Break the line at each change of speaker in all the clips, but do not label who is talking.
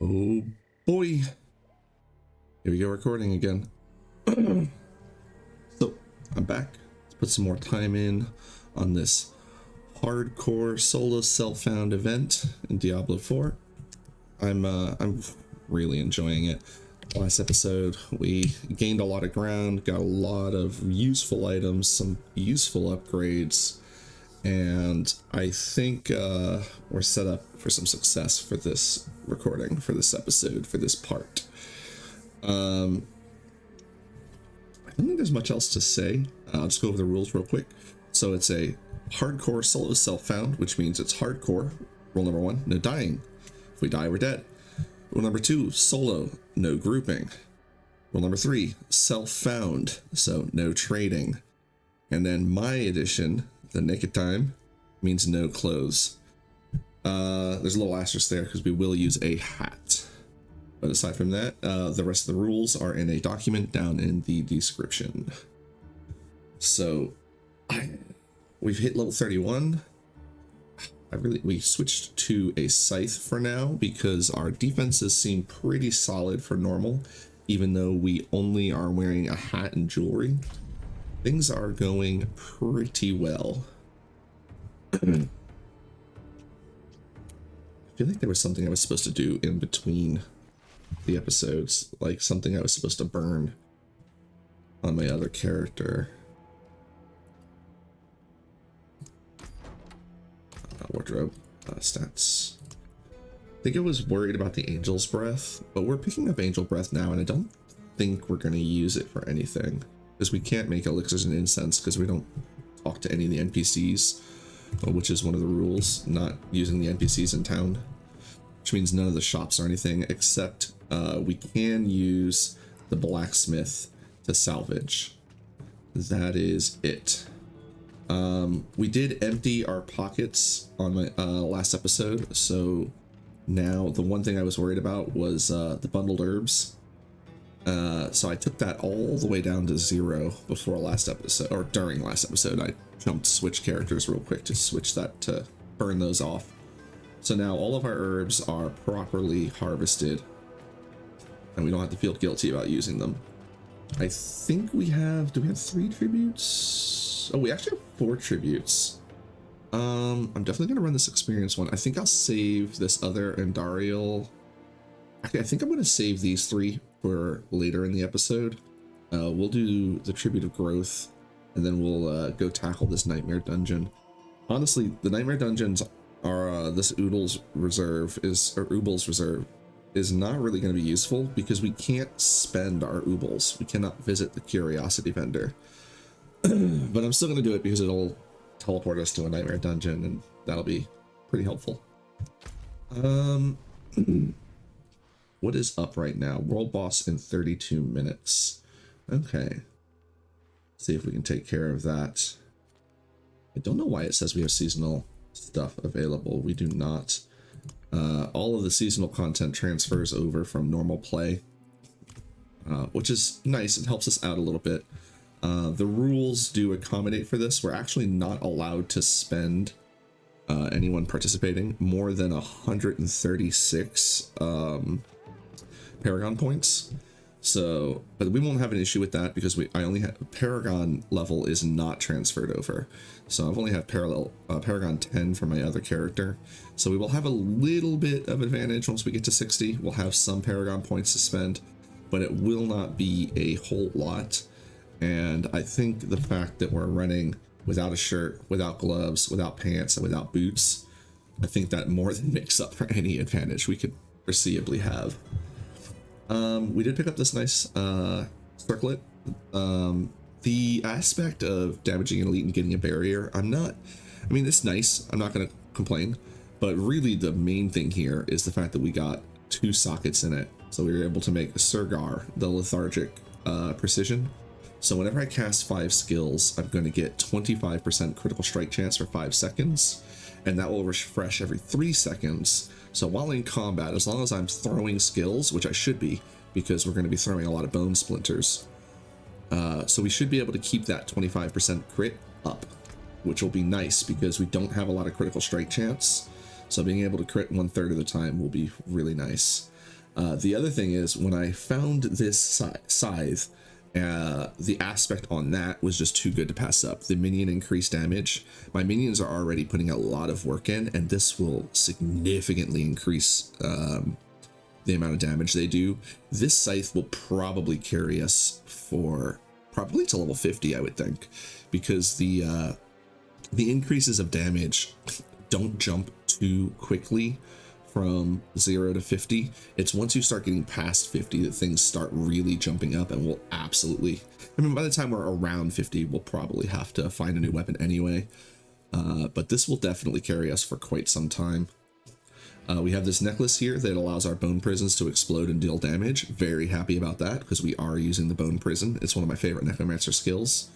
Oh boy. Here we go, recording again. So, I'm back. Let's put some more time in on this hardcore solo self-found event in Diablo 4. I'm really enjoying it. Last episode, we gained a lot of ground, got a lot of useful items, some useful upgrades, and I think we're set up for some success for this recording, for this episode, for this part. I don't think there's much else to say. I'll just go over the rules real quick. So it's a hardcore solo self-found, which means it's hardcore. Rule number 1, no dying. If we die, we're dead. Rule number 2, solo, no grouping. Rule number 3, self-found, so no trading. And then my edition, the naked time, means no clothes. There's a little asterisk there because we will use a hat. But aside from that, the rest of the rules are in a document down in the description. So, we've hit level 31. We switched to a scythe for now because our defenses seem pretty solid for normal, even though we only are wearing a hat and jewelry. Things are going pretty well. I feel like there was something I was supposed to do in between the episodes, like something I was supposed to burn on my other character. Wardrobe stats. I think I was worried about the Angel's Breath, but we're picking up Angel Breath now, and I don't think we're going to use it for anything because we can't make elixirs and incense because we don't talk to any of the NPCs, which is one of the rules, not using the NPCs in town, which means none of the shops or anything, except we can use the blacksmith to salvage. That is it. We did empty our pockets on my last episode, so now the one thing I was worried about was the bundled herbs. So I took that all the way down to 0 before last episode, or during last episode. I jumped switch characters real quick to switch that, to burn those off. So now all of our herbs are properly harvested, and we don't have to feel guilty about using them. I think we have, do we have 3 tributes? Oh, we actually have 4 tributes. I'm definitely going to run this experience one. I think I'll save this other Andariel. Actually, I think I'm going to save these 3 for later in the episode. We'll do the Tribute of Growth, and then we'll go tackle this Nightmare Dungeon. Honestly, the Nightmare Dungeons are, this Oodles Reserve is, or Oobles Reserve, is not really going to be useful because we can't spend our Oobles. We cannot visit the Curiosity Vendor. But I'm still going to do it because it'll teleport us to a Nightmare Dungeon, and that'll be pretty helpful. What is up right now? World boss in 32 minutes. Okay. See if we can take care of that. I don't know why it says we have seasonal stuff available. We do not. All of the seasonal content transfers over from normal play, which is nice. It helps us out a little bit. The rules do accommodate for this. We're actually not allowed to spend anyone participating more than 136 Paragon points. So, but we won't have an issue with that because I only have Paragon level is not transferred over. So I've only have Paragon 10 for my other character. So we will have a little bit of advantage once we get to 60. We'll have some Paragon points to spend, but it will not be a whole lot. And I think the fact that we're running without a shirt, without gloves, without pants, and without boots, I think that more than makes up for any advantage we could foreseeably have. We did pick up this nice circlet. The aspect of damaging an elite and getting a barrier, I mean, it's nice. I'm not going to complain. But really the main thing here is the fact that we got 2 sockets in it. So we were able to make a Surgar, the lethargic precision. So whenever I cast 5 skills, I'm going to get 25% critical strike chance for 5 seconds. And that will refresh every 3 seconds. So while in combat, as long as I'm throwing skills, which I should be, because we're going to be throwing a lot of bone splinters. So we should be able to keep that 25% crit up, which will be nice because we don't have a lot of critical strike chance. So being able to crit 1/3 of the time will be really nice. The other thing is, when I found this scythe, the aspect on that was just too good to pass up. The minion increased damage. My minions are already putting a lot of work in, and this will significantly increase the amount of damage they do. This scythe will probably carry us for probably to level 50, I would think, because the increases of damage don't jump too quickly from 0 to 50. It's once you start getting past 50 that things start really jumping up, and we'll absolutely, I mean, by the time we're around 50, we'll probably have to find a new weapon anyway. But this will definitely carry us for quite some time. We have this necklace here that allows our bone prisons to explode and deal damage. Very happy about that, because we are using the bone prison. It's one of my favorite necromancer skills.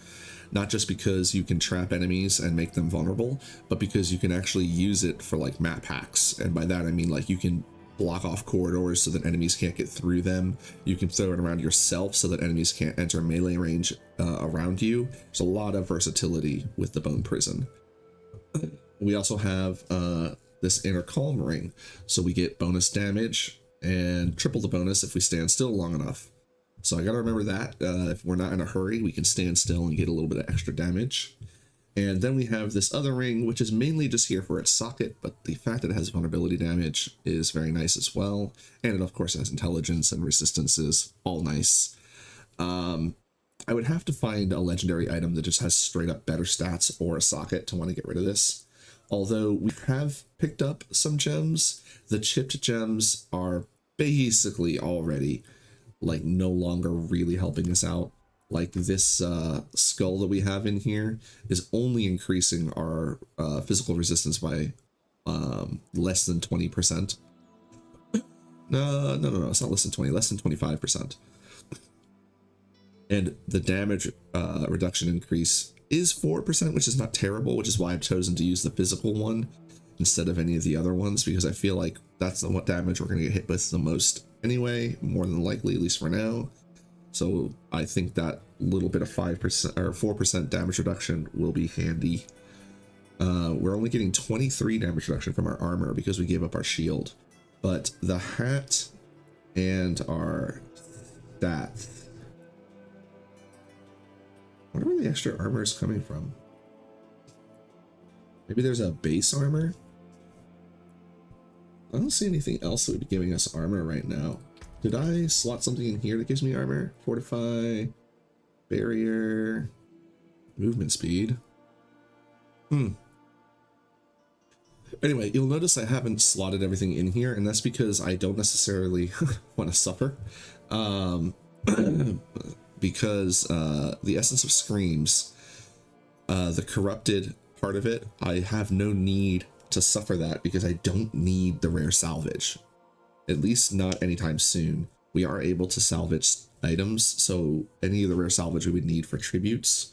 Not just because you can trap enemies and make them vulnerable, but because you can actually use it for like map hacks. And by that I mean, like, you can block off corridors so that enemies can't get through them. You can throw it around yourself so that enemies can't enter melee range around you. There's a lot of versatility with the bone prison. We also have this inner calm ring, so we get bonus damage and triple the bonus if we stand still long enough. So I gotta remember that. If we're not in a hurry, we can stand still and get a little bit of extra damage. And then we have this other ring, which is mainly just here for its socket, but the fact that it has vulnerability damage is very nice as well. And it of course has intelligence and resistances, all nice. I would have to find a legendary item that just has straight up better stats or a socket to want to get rid of this. Although we have picked up some gems, the chipped gems are basically already like no longer really helping us out. Like this skull that we have in here is only increasing our physical resistance by less than 20%. No, it's not less than 20, less than 25%. And the damage reduction increase is 4%, which is not terrible, which is why I've chosen to use the physical one instead of any of the other ones, because I feel like that's what damage we're going to get hit with the most anyway, more than likely, at least for now. So I think that little bit of 5% or 4% damage reduction will be handy. We're only getting 23 damage reduction from our armor because we gave up our shield, but the hat and our stats, I wonder where the extra armor is coming from. Maybe there's a base armor. I don't see anything else that would be giving us armor right now. Did I slot something in here that gives me armor? Fortify, barrier, movement speed. Anyway, you'll notice I haven't slotted everything in here, and that's because I don't necessarily want to suffer. Because the Essence of Screams, the corrupted part of it, I have no need to suffer that because I don't need the rare salvage, at least not anytime soon. We are able to salvage items, so any of the rare salvage we would need for tributes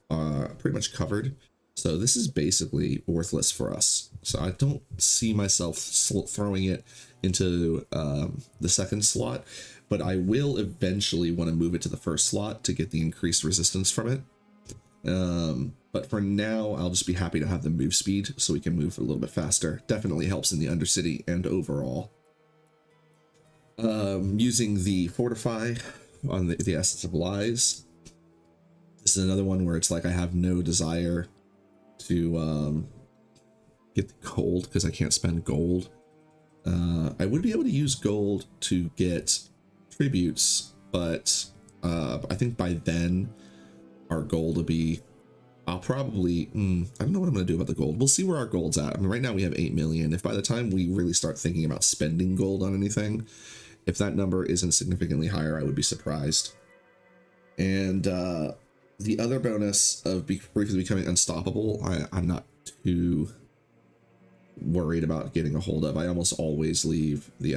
are pretty much covered. So this is basically worthless for us. So I don't see myself throwing it into the second slot, but I will eventually want to move it to the first slot to get the increased resistance from it. But for now, I'll just be happy to have the move speed so we can move a little bit faster. Definitely helps in the Undercity and overall. Using the Fortify on the Essence of Lies. This is another one where it's like I have no desire to get the gold because I can't spend gold. I would be able to use gold to get tributes, but I think by then our gold will be, I'll probably, I don't know what I'm going to do about the gold. We'll see where our gold's at. I mean, right now we have 8 million. If by the time we really start thinking about spending gold on anything, if that number isn't significantly higher, I would be surprised. And the other bonus of briefly becoming unstoppable, I'm not too worried about getting a hold of. I almost always leave the,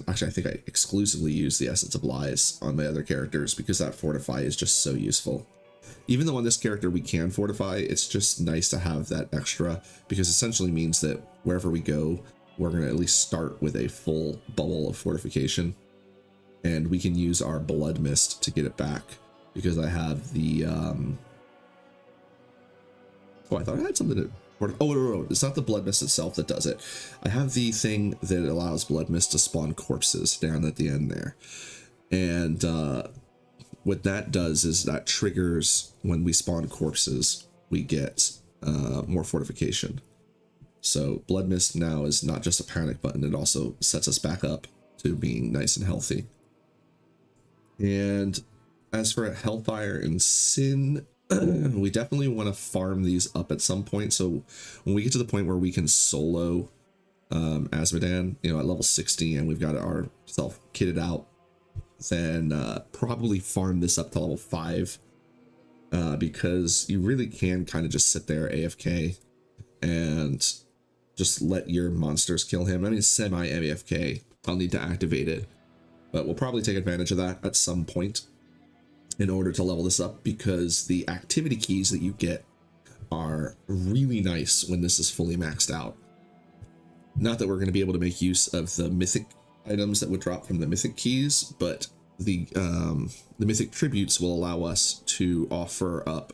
actually I think I exclusively use the Essence of Lies on my other characters because that Fortify is just so useful. Even though on this character we can fortify, it's just nice to have that extra because essentially means that wherever we go, we're going to at least start with a full bubble of fortification, and we can use our blood mist to get it back because I have the, oh, I thought I had something to Oh, no, it's not the blood mist itself that does it. I have the thing that allows blood mist to spawn corpses down at the end there. And what that does is that triggers when we spawn corpses, we get more fortification. So blood mist now is not just a panic button, it also sets us back up to being nice and healthy. And as for Hellfire and Sin, we definitely want to farm these up at some point. So when we get to the point where we can solo Azmodan, you know, at level 60, and we've got ourselves kitted out, then probably farm this up to level 5, because you really can kind of just sit there AFK and just let your monsters kill him. I mean, semi AFK, I'll need to activate it, but we'll probably take advantage of that at some point in order to level this up, because the activity keys that you get are really nice when this is fully maxed out. Not that we're going to be able to make use of the mythic items that would drop from the mythic keys, but the mythic tributes will allow us to offer up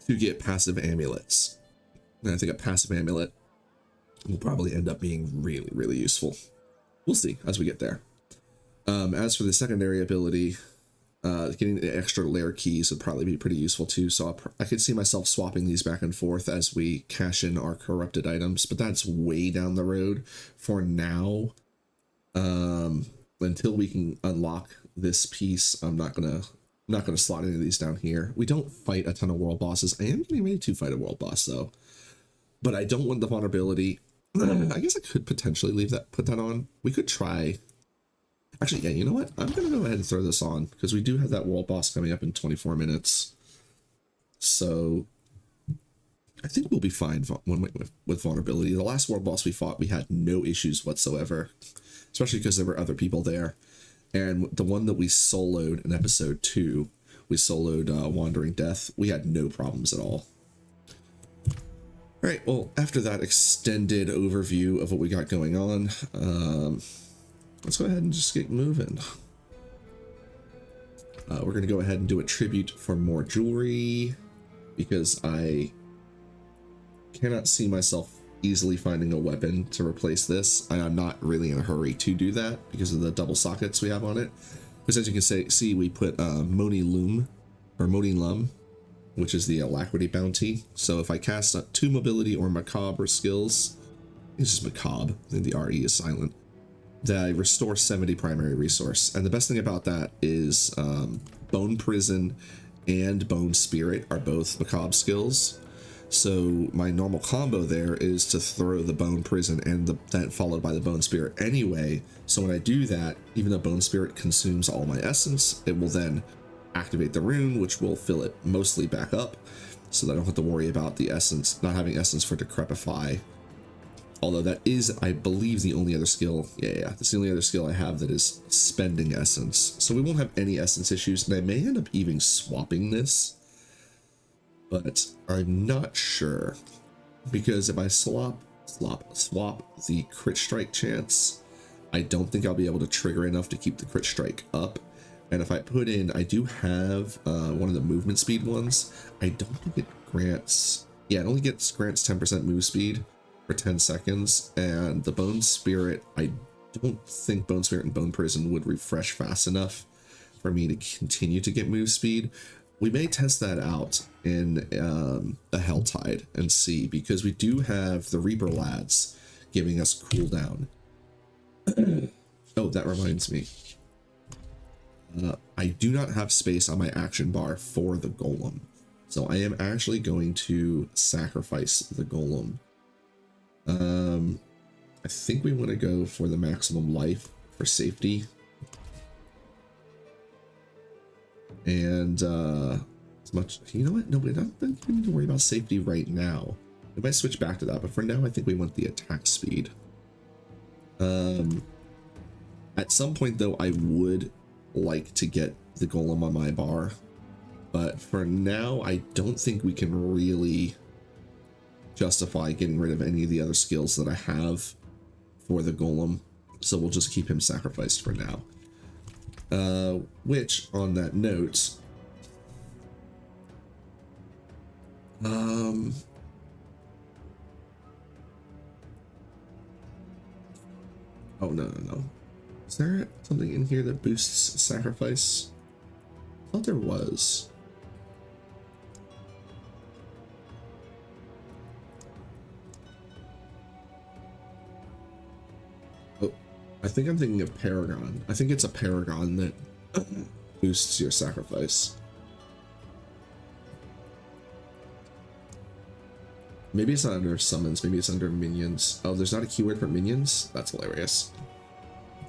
to get passive amulets. And I think a passive amulet will probably end up being really, really useful. We'll see as we get there. As for the secondary ability, getting the extra lair keys would probably be pretty useful too. So I could see myself swapping these back and forth as we cash in our corrupted items, but that's way down the road. For now, until we can unlock this piece, I'm not gonna slot any of these down here. We don't fight a ton of world bosses. I am getting ready to fight a world boss though, but I don't want the vulnerability. I guess I could potentially put that on. We could try. Actually, yeah, you know what? I'm going to go ahead and throw this on, because we do have that world boss coming up in 24 minutes. So I think we'll be fine with vulnerability. The last world boss we fought, we had no issues whatsoever, especially because there were other people there. And the one that we soloed in episode 2, we soloed Wandering Death, we had no problems at all. All right, well, after that extended overview of what we got going on, let's go ahead and just get moving. We're going to go ahead and do a tribute for more jewelry, because I cannot see myself easily finding a weapon to replace this. And I'm not really in a hurry to do that because of the double sockets we have on it. Because as you can see, we put Moni Lum, which is the Alacrity bounty. So if I cast 2 mobility or macabre skills, it's just macabre, and the RE is silent, that I restore 70 primary resource. And the best thing about that is Bone Prison and Bone Spirit are both macabre skills. So my normal combo there is to throw the Bone Prison and that followed by the Bone Spirit anyway. So when I do that, even though Bone Spirit consumes all my essence, it will then activate the rune, which will fill it mostly back up, so that I don't have to worry about the essence, not having essence for Decrepify. Although that is, I believe, the only other skill. Yeah, that's the only other skill I have that is spending essence. So we won't have any essence issues, and I may end up even swapping this, but I'm not sure, because if I swap the crit strike chance, I don't think I'll be able to trigger enough to keep the crit strike up. And if I put in, I do have one of the movement speed ones. I don't think it grants, yeah, it only grants 10% move speed for 10 seconds. And the Bone Spirit, I don't think Bone Spirit and Bone Prison would refresh fast enough for me to continue to get move speed. We may test that out in a Helltide and see, because we do have the Reaper Lads giving us cooldown. Oh, that reminds me. I do not have space on my action bar for the Golem, so I am actually going to sacrifice the Golem. I think we want to go for the maximum life for safety. And as much, you know what? No, we don't need to worry about safety right now. We might switch back to that, but for now, I think we want the attack speed. At some point, though, I would like to get the Golem on my bar, but for now, I don't think we can really justify getting rid of any of the other skills that I have for the Golem, so we'll just keep him sacrificed for now. Which, on that note, Oh, no, no, no. Is there something in here that boosts sacrifice? I thought there was. Oh, I think I'm thinking of Paragon. I think it's a Paragon that boosts your sacrifice. Maybe it's not under summons, maybe it's under minions. Oh, there's not a keyword for minions? That's hilarious.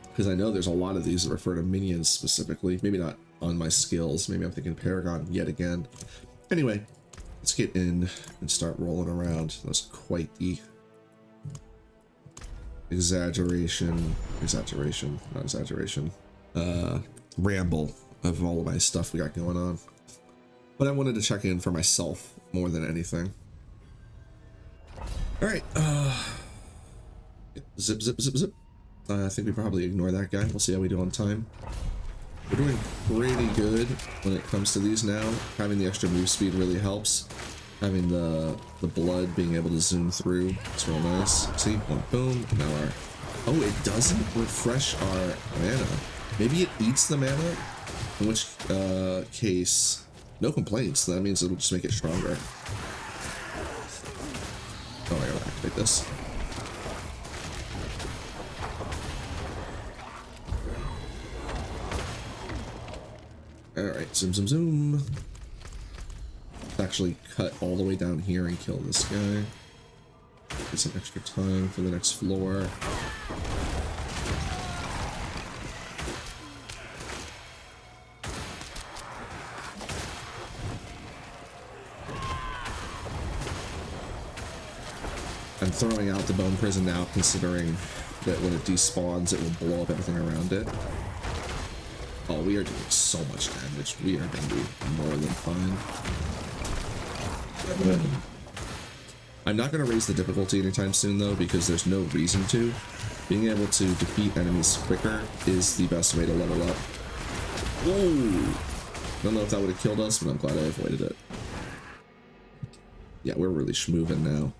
Because I know there's a lot of these that refer to minions specifically. Maybe not on my skills. Maybe I'm thinking Paragon yet again. Anyway, let's get in and start rolling around. That's quite the exaggeration, not exaggeration, ramble of all of my stuff we got going on. But I wanted to check in for myself more than anything. All right, zip, zip, zip, zip. I think we probably ignore that guy. We'll see how we do on time. We're doing pretty good when it comes to these now. Having the extra move speed really helps. Having the blood being able to zoom through, it's real nice. See, boom, boom. Now our, oh, it doesn't refresh our mana. Maybe it eats the mana, in which case, no complaints. That means it'll just make it stronger. Oh, I gotta activate this. Alright, zoom, zoom, zoom. Let's actually cut all the way down here and kill this guy. Get some extra time for the next floor. I'm throwing out the bone prison now, considering that when it despawns, it will blow up everything around it. Oh, we are doing so much damage. We are going to be more than fine. I'm not going to raise the difficulty anytime soon, though, because there's no reason to. Being able to defeat enemies quicker is the best way to level up. Whoa! Don't know if that would have killed us, but I'm glad I avoided it. Yeah, we're really schmoovin' now.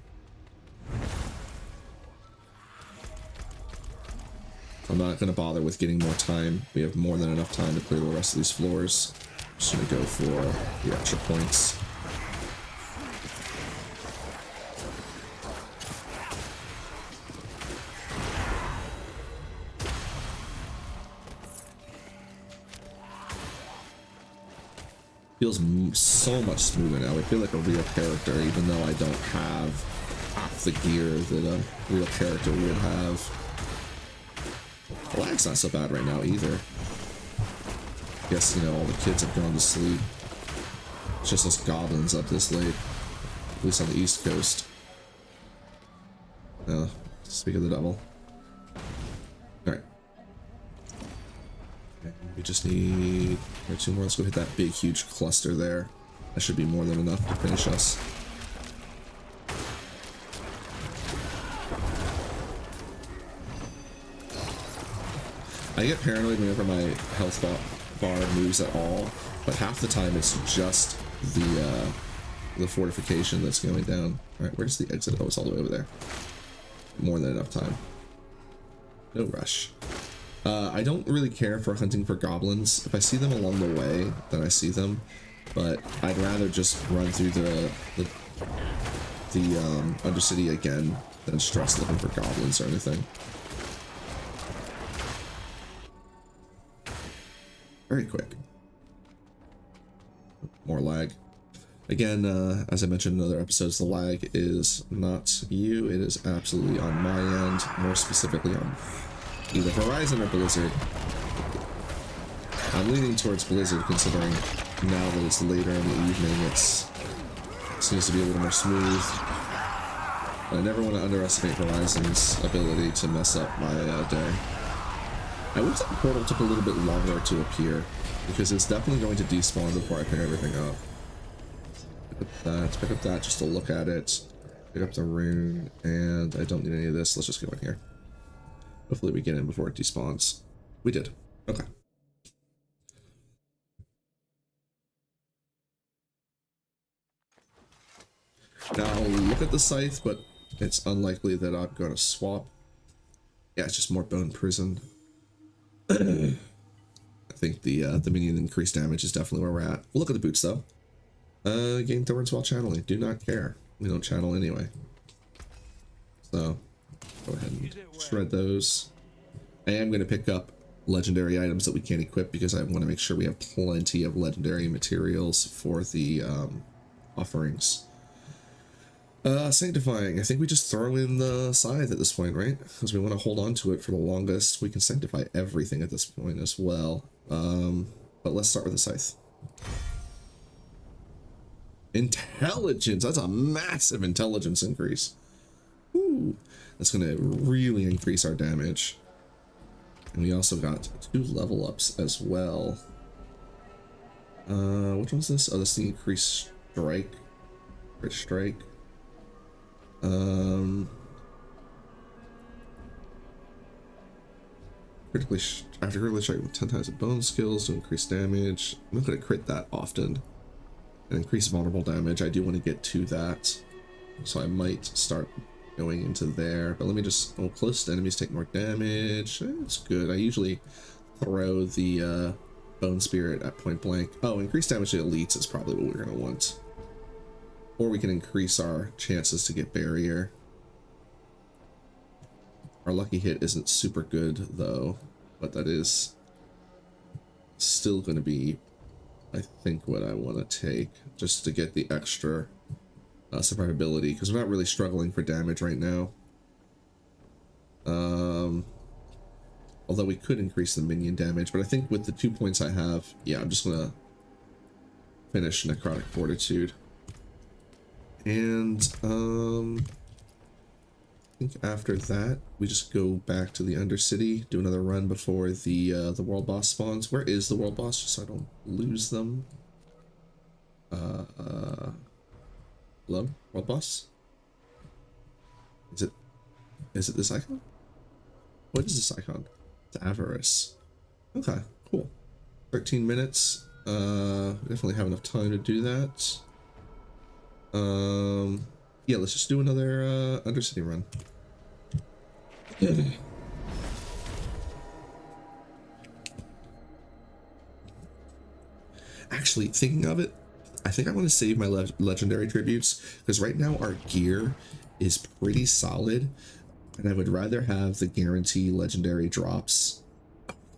I'm not going to bother with getting more time. We have more than enough time to clear the rest of these floors. Just going to go for the extra points. Feels so much smoother now. I feel like a real character, even though I don't have half the gear that a real character would have. The lag's not so bad right now either. Guess, you know, all the kids have gone to sleep. It's just us goblins up this late. At least on the East Coast. Speak of the devil. Alright. We just need two more. Let's go hit that big, huge cluster there. That should be more than enough to finish us. I get paranoid whenever my health bar moves at all, but half the time it's just the fortification that's going down. All right, where's the exit? Oh, it's all the way over there. More than enough time. No rush. I don't really care for hunting for goblins. If I see them along the way, then I see them, but I'd rather just run through the Undercity again than stress looking for goblins or anything. Very quick. More lag. Again, as I mentioned in other episodes, the lag is not you. It is absolutely on my end, more specifically on either Horizon or Blizzard. I'm leaning towards Blizzard, considering now that it's later in the evening, it seems to be a little more smooth. I never want to underestimate Horizon's ability to mess up my day. I wish that portal took a little bit longer to appear, because it's definitely going to despawn before I pick everything up. Pick up that just to look at it. Pick up the rune, and I don't need any of this. Let's just go in here. Hopefully we get in before it despawns. We did. Okay. Now I'll look at the scythe, but it's unlikely that I'm going to swap. Yeah, it's just more bone prison. I think the minion increased damage is definitely where we're at. We'll look at the boots though. Gain thorns while channeling. Do not care. We don't channel anyway. So go ahead and shred those. I am going to pick up legendary items that we can't equip because I want to make sure we have plenty of legendary materials for the offerings. Sanctifying. I think we just throw in the scythe at this point, right? Because we want to hold on to it for the longest. We can sanctify everything at this point as well. But let's start with the scythe. Intelligence. That's a massive intelligence increase. Ooh, that's going to really increase our damage. And we also got 2 level ups as well. Which one's this? Oh, this is the increased strike. Crit strike. After critically strike with 10 times the bone skills to increase damage. I'm not going to crit that often. And increase vulnerable damage. I do want to get to that. So I might start going into there. But let me just... Oh, close to enemies take more damage. It's good. I usually throw the bone spirit at point blank. Oh, increased damage to elites is probably what we're going to want. Or we can increase our chances to get barrier. Our lucky hit isn't super good though, but that is still going to be, I think, what I want to take just to get the extra survivability, because we're not really struggling for damage right now. Although we could increase the minion damage, but I think with the 2 points I have, yeah, I'm just going to finish Necrotic Fortitude. And I think after that we just go back to the Undercity, do another run before the world boss spawns. Where is the world boss, just so I don't lose them? Hello, world boss? Is it this icon? What is this icon? It's Avarice. Okay, cool. 13 minutes. We definitely have enough time to do that. Yeah, let's just do another Undercity run. Actually, thinking of it, I think I want to save my legendary tributes, because right now our gear is pretty solid, and I would rather have the guarantee legendary drops.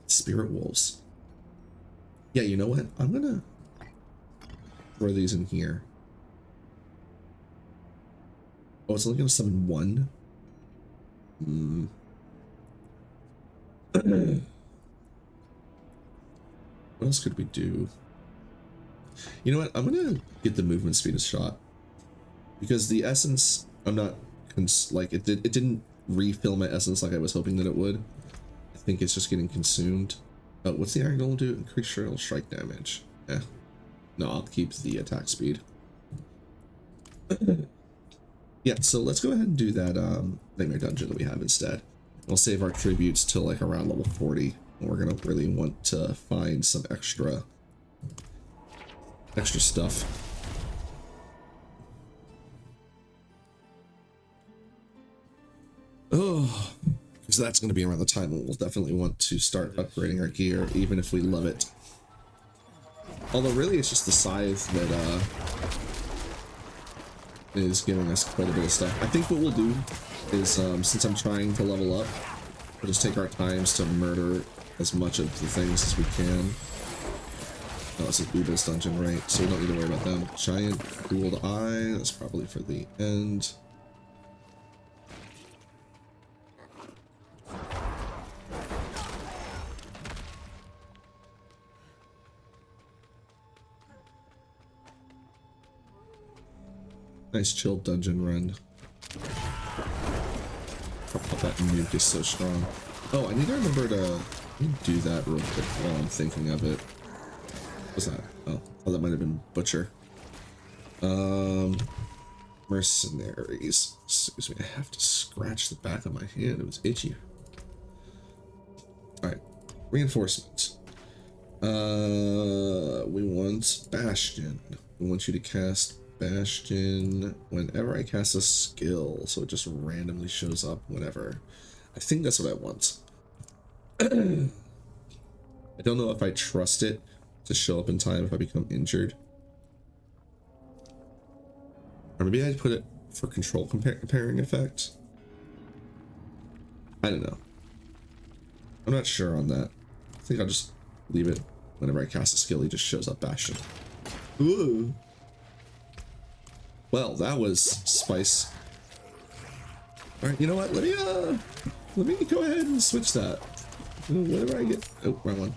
Spirit wolves. Yeah, you know what? I'm gonna throw these in here. Oh, it's only gonna summon one. What else could we do? You know what? I'm gonna get the movement speed a shot, because the essence, I'm not like it didn't refill my essence like I was hoping that it would. I think it's just getting consumed. Oh, what's the Iron Golem do? Increase shrill strike damage. Yeah. No, I'll keep the attack speed. Yeah, so let's go ahead and do that nightmare dungeon that we have instead. We'll save our tributes till like around level 40. And we're gonna really want to find some extra stuff. Oh, because that's going to be around the time when we'll definitely want to start upgrading our gear, even if we love it. Although really it's just the scythe that is giving us quite a bit of stuff. I think what we'll do is, since I'm trying to level up, we'll just take our times to murder as much of the things as we can. Oh, this is Beeble's dungeon, right? So we don't need to worry about them. Giant cooled eye, that's probably for the end. Nice chill dungeon run. Oh, that nuke is so strong. Oh, I need to remember to do that real quick while I'm thinking of it. What's that? Oh, that might have been Butcher. Mercenaries. Excuse me, I have to scratch the back of my hand. It was itchy. Alright. Reinforcements. We want Bastion. We want you to cast Bastion whenever I cast a skill, so it just randomly shows up whenever. I think that's what I want. I don't know if I trust it to show up in time if I become injured. Or maybe I'd put it for control comparing effect. I don't know. I'm not sure on that. I think I'll just leave it. Whenever I cast a skill, he just shows up Bastion. Ooh. Well, that was spice. All right, you know what? Let me go ahead and switch that. Whenever I get, oh, wrong one.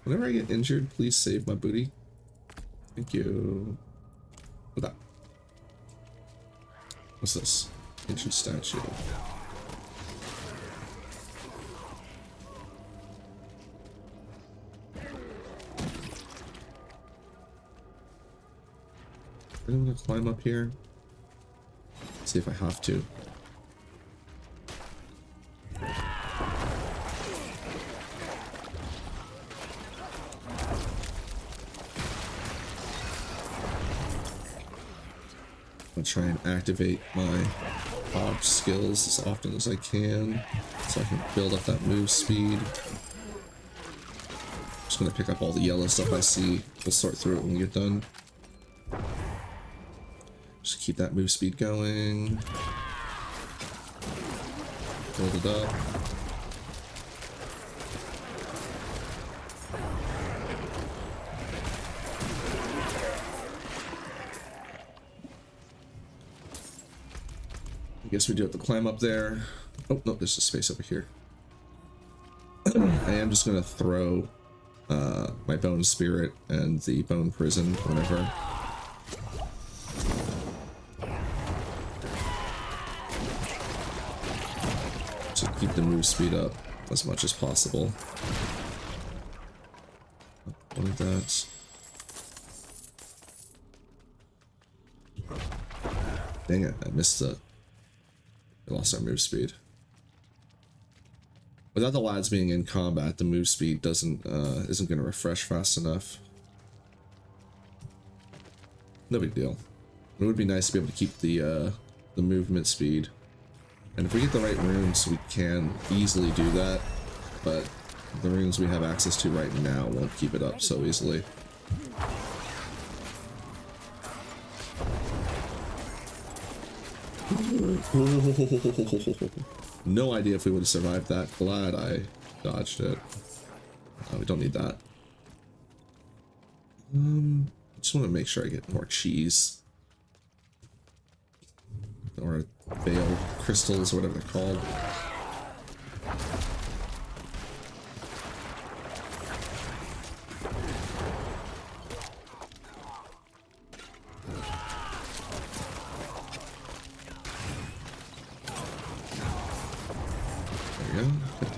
Whenever I get injured, please save my booty. Thank you. What that? What's this? Ancient statue. I'm gonna climb up here. See if I have to. I'll try and activate my dodge skills as often as I can so I can build up that move speed. Just gonna pick up all the yellow stuff I see. We'll sort through it when we get done. Just keep that move speed going. Build it up. I guess we do have to climb up there. Oh, no, there's a space over here. I am just gonna throw my bone spirit and the bone prison whenever. To keep the move speed up as much as possible. Like that. Dang it, I missed the. We lost our move speed. Without the lads being in combat, the move speed isn't going to refresh fast enough. No big deal. It would be nice to be able to keep the movement speed, and if we get the right runes, we can easily do that. But the runes we have access to right now won't keep it up so easily. No idea if we would have survived that. Glad I dodged it. We don't need that. Just want to make sure I get more cheese. Or veil crystals, or whatever they're called.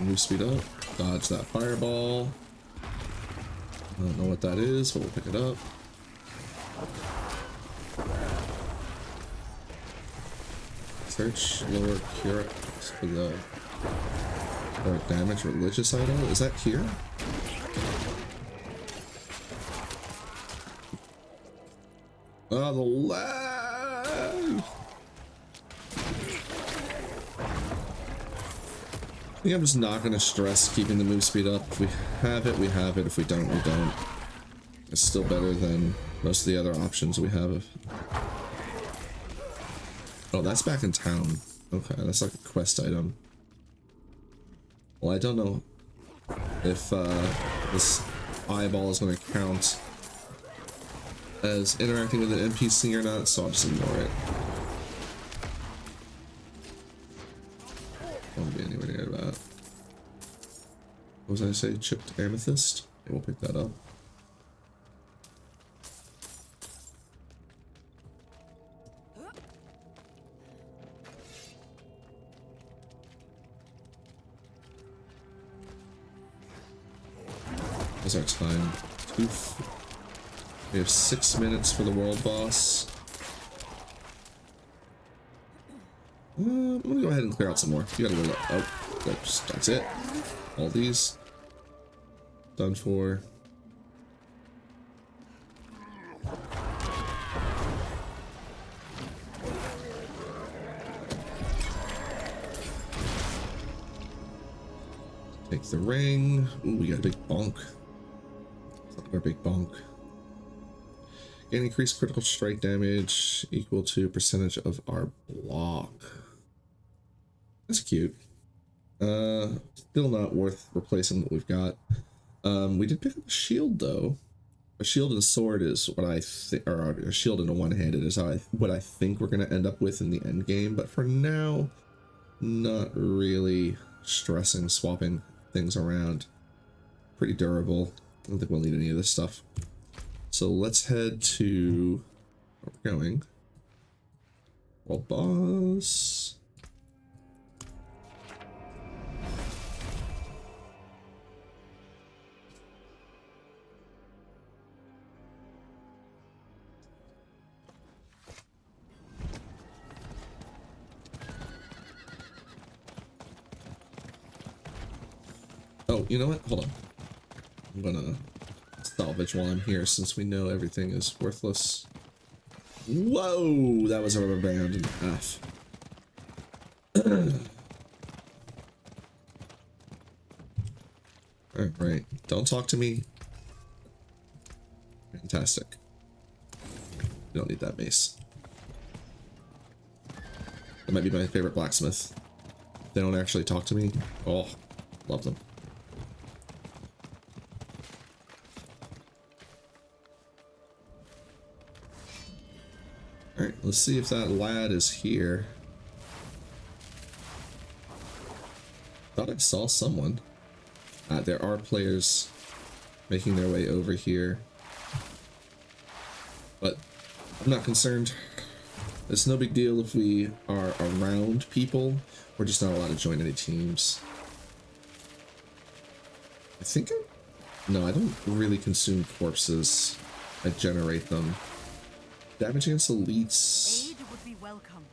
Move speed up, dodge that fireball. I don't know what that is, but we'll pick it up. Search lower cure for the damage religious idol. Is that here? Oh, the lag! I think I'm just not going to stress keeping the move speed up. If we have it, we have it. If we don't, we don't. It's still better than most of the other options we have. Oh, that's back in town. Okay, that's like a quest item. Well, I don't know if this eyeball is going to count as interacting with an NPC or not, so I'll just ignore it. Won't be anywhere near that. What was I say? Chipped amethyst? Yeah, we'll pick that up. What's our time? We have 6 minutes for the world boss. I'm gonna go ahead and clear out some more. You gotta go. Oh, that's it. All these done for. Take the ring. Ooh, we got a big bonk. Our big bonk. Gain increased critical strike damage equal to percentage of our block. That's cute. Still not worth replacing what we've got. We did pick up a shield though. A shield and a sword is what I think, or a shield and a one-handed is what I think we're gonna end up with in the end game. But for now, not really stressing swapping things around. Pretty durable. I don't think we'll need any of this stuff. So let's head to where we're going. World boss. Oh, you know what? Hold on. I'm gonna salvage while I'm here since we know everything is worthless. Whoa! That was a rubber band and a half. Alright, don't talk to me. Fantastic. You don't need that mace. That might be my favorite blacksmith. They don't actually talk to me. Oh, love them. Alright, let's see if that lad is here. Thought I saw someone. There are players making their way over here. But I'm not concerned. It's no big deal if we are around people. We're just not allowed to join any teams. I think no, I don't really consume corpses. I generate them. Damage against elites.
Aid would be welcome.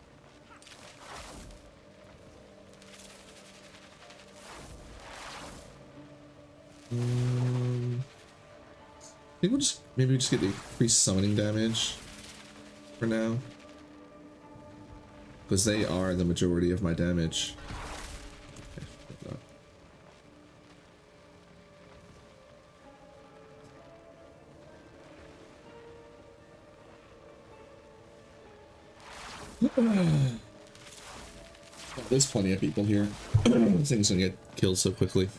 I think we'll just maybe just get the increased summoning damage for now, because they are the majority of my damage. There's plenty of people here. This thing's gonna get killed so quickly,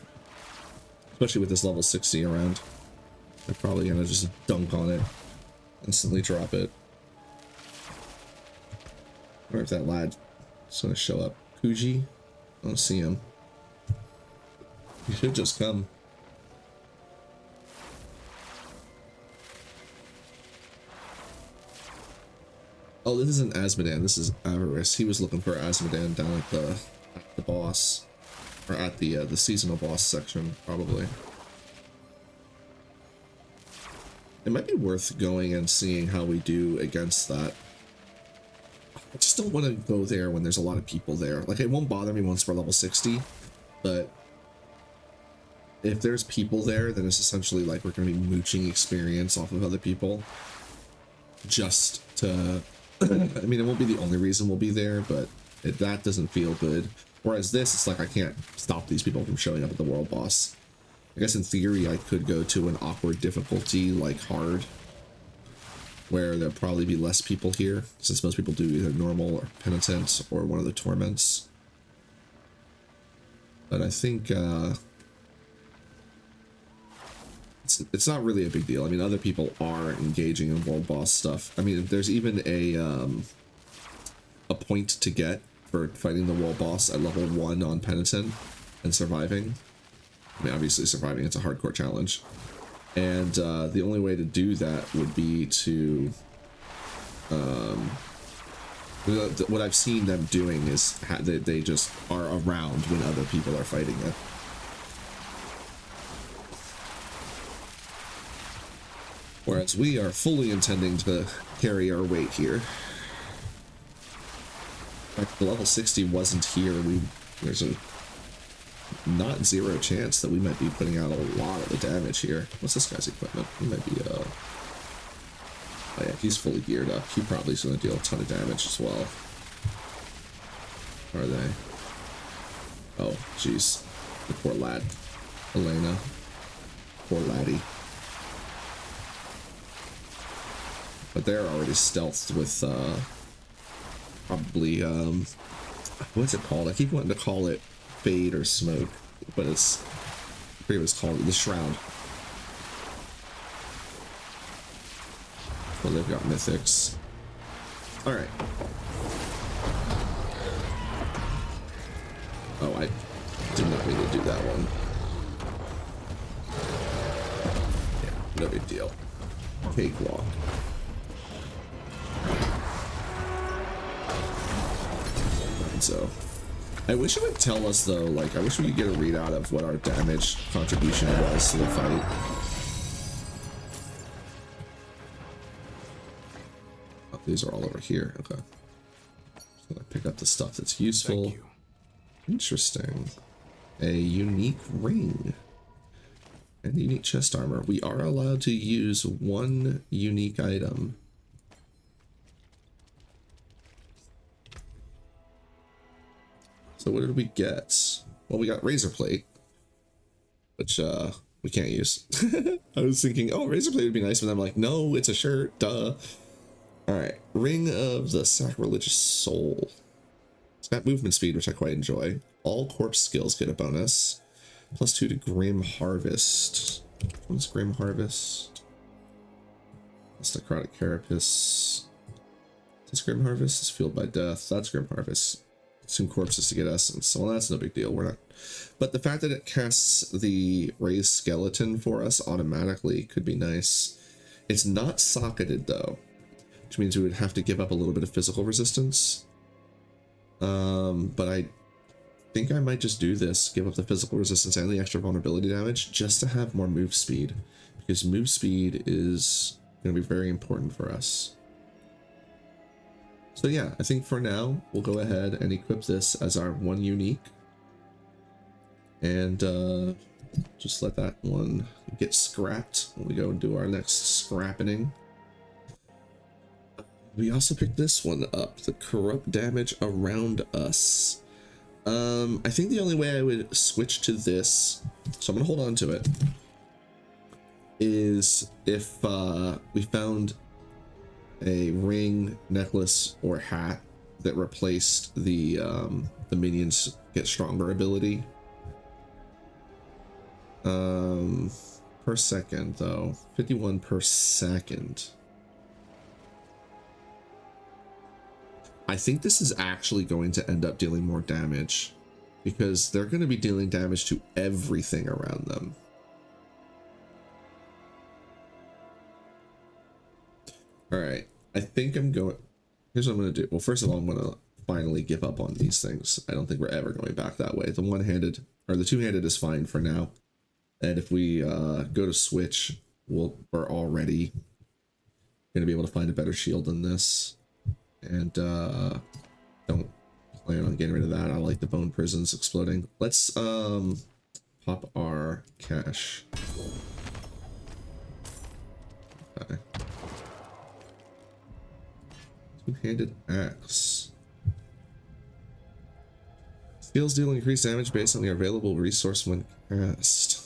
especially with this level 60 around. They're probably gonna just dunk on it, instantly drop it. I wonder if that lad is gonna show up. Kuji? I don't see him. He should just come. Oh, this isn't Asmodan, this is Avarice. He was looking for Asmodan down at the boss, or at the seasonal boss section, probably. It might be worth going and seeing how we do against that. I just don't want to go there when there's a lot of people there. Like, it won't bother me once we're level 60, but if there's people there, then it's essentially like we're going to be mooching experience off of other people. Just to... I mean, it won't be the only reason we'll be there, but that doesn't feel good. Whereas this, it's like I can't stop these people from showing up at the world boss. I guess in theory I could go to an awkward difficulty like hard, where there'll probably be less people here, since most people do either normal or penitent or one of the torments. But I think it's not really a big deal. I mean, other people are engaging in world boss stuff. I mean, there's even a point to get for fighting the world boss at level 1 on penitent and surviving. I mean, obviously surviving, it's a hardcore challenge. And the only way to do that would be to... what I've seen them doing is they just are around when other people are fighting it. Whereas we are fully intending to carry our weight here. In fact, the level 60 wasn't here. There's a not zero chance that we might be putting out a lot of the damage here. What's this guy's equipment? He might be, oh yeah, he's fully geared up. He probably is going to deal a ton of damage as well. Are they? Oh, jeez. The poor lad. Elena. Poor laddie. But they're already stealthed with probably what's it called? I keep wanting to call it fade or smoke, but it's pretty much called the shroud. Well, they've got mythics. All right. Oh, I did not mean to do that one. Yeah, no big deal. Cakewalk. So, I wish it would tell us though, like, I wish we could get a readout of what our damage contribution was to the fight. Oh, these are all over here. Okay. So I pick up the stuff that's useful.
Thank you.
Interesting. A unique ring. And unique chest armor. We are allowed to use one unique item. So what did we get? Well, we got razor plate, which we can't use. I was thinking, oh, razor plate would be nice, but I'm like, no, it's a shirt, duh. All right, ring of the sacrilegious soul. It's got movement speed, which I quite enjoy. All corpse skills get a bonus. +2 to Grim Harvest. What's Grim Harvest? That's Necrotic Carapace. Is this Grim Harvest? It's fueled by death. That's Grim Harvest. Consume corpses to get essence. Well, that's no big deal. We're not. But the fact that it casts the raised skeleton for us automatically could be nice. It's not socketed though, which means we would have to give up a little bit of physical resistance. But I think I might just do this, give up the physical resistance and the extra vulnerability damage just to have more move speed, because move speed is going to be very important for us. So yeah, I think for now we'll go ahead and equip this as our one unique, and just let that one get scrapped when we go and do our next scrapping. We also picked this one up, the corrupt damage around us. I think the only way I would switch to this, so I'm gonna hold on to it, is if we found a ring, necklace, or hat that replaced the minions get stronger ability. Per second though, 51 per second. I think this is actually going to end up dealing more damage, because they're going to be dealing damage to everything around them. All right, I think I'm going. Here's what I'm going to do. Well, first of all, I'm going to finally give up on these things. I don't think we're ever going back that way. The one-handed or the two-handed is fine for now. And if we go to switch, we're already going to be able to find a better shield than this. And don't plan on getting rid of that. I like the bone prisons exploding. Let's pop our cash. Okay. Two-handed axe. Skills deal increased damage based on the available resource when cast.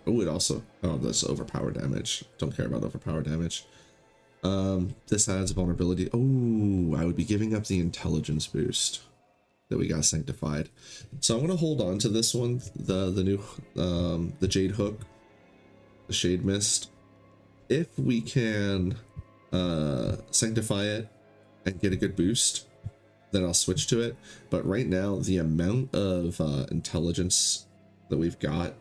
Oh, it also, oh, that's overpower damage. Don't care about overpower damage. This adds vulnerability. Oh, I would be giving up the intelligence boost that we got sanctified. So I'm gonna hold on to this one, the new the Jade Hook, the Shade Mist. If we can sanctify it and get a good boost, then I'll switch to it. But right now, the amount of intelligence that we've got,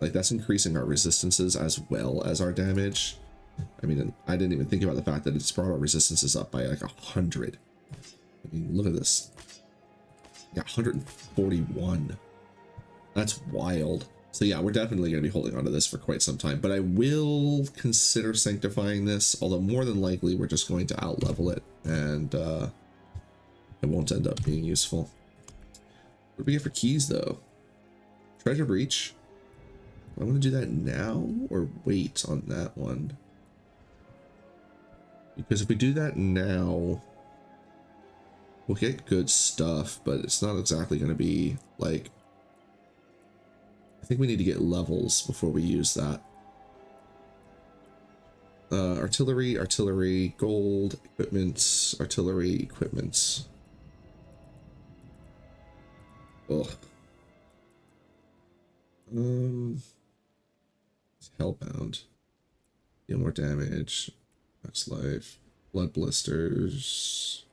like, that's increasing our resistances as well as our damage. I mean, I didn't even think about the fact that it's brought our resistances up by like 100. I mean, look at this. Yeah, 141. That's wild. So yeah, we're definitely going to be holding on to this for quite some time, but I will consider sanctifying this, although more than likely we're just going to out-level it, and it won't end up being useful. What do we get for keys, though? Treasure Breach. I want to do that now or wait on that one? Because if we do that now, We'll get good stuff, but it's not exactly going to be like... I think we need to get levels before we use that. Artillery, artillery, gold, equipments, artillery, equipments. Ugh. Hellbound. Deal more damage. Max life. Blood blisters.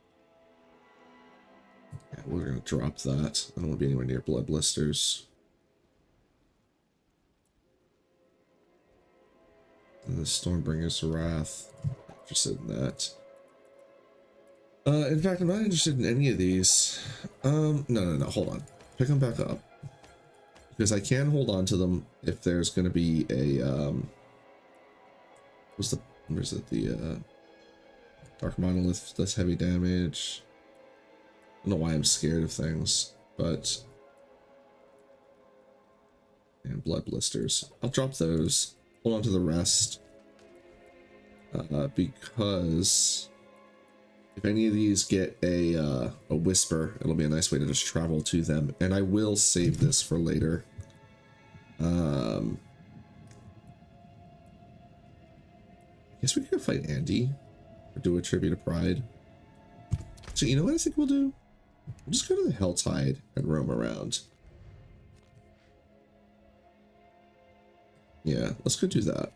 Yeah, we're gonna drop that. I don't want to be anywhere near blood blisters. And the Stormbringer's Wrath. Not interested in that. In fact, I'm not interested in any of these. No, hold on. Pick them back up. Because I can hold on to them if there's going to be a, where's it, the, Dark Monolith does heavy damage. I don't know why I'm scared of things, but... And blood blisters. I'll drop those. Hold on to the rest. Because... if any of these get a whisper, it'll be a nice way to just travel to them. And I will save this for later. I guess we could fight Andy. Or do a tribute of pride. So you know what I think we'll do? We'll just go to the Helltide and roam around. Yeah, let's go do that.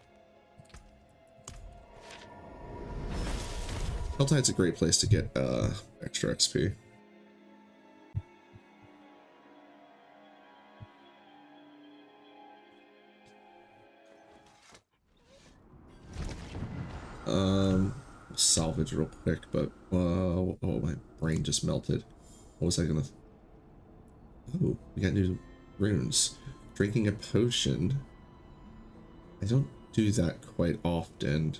Helltide's a great place to get extra XP. Salvage real quick, but oh, my brain just melted. What was I gonna? Oh, we got new runes. Drinking a potion. I don't do that quite often.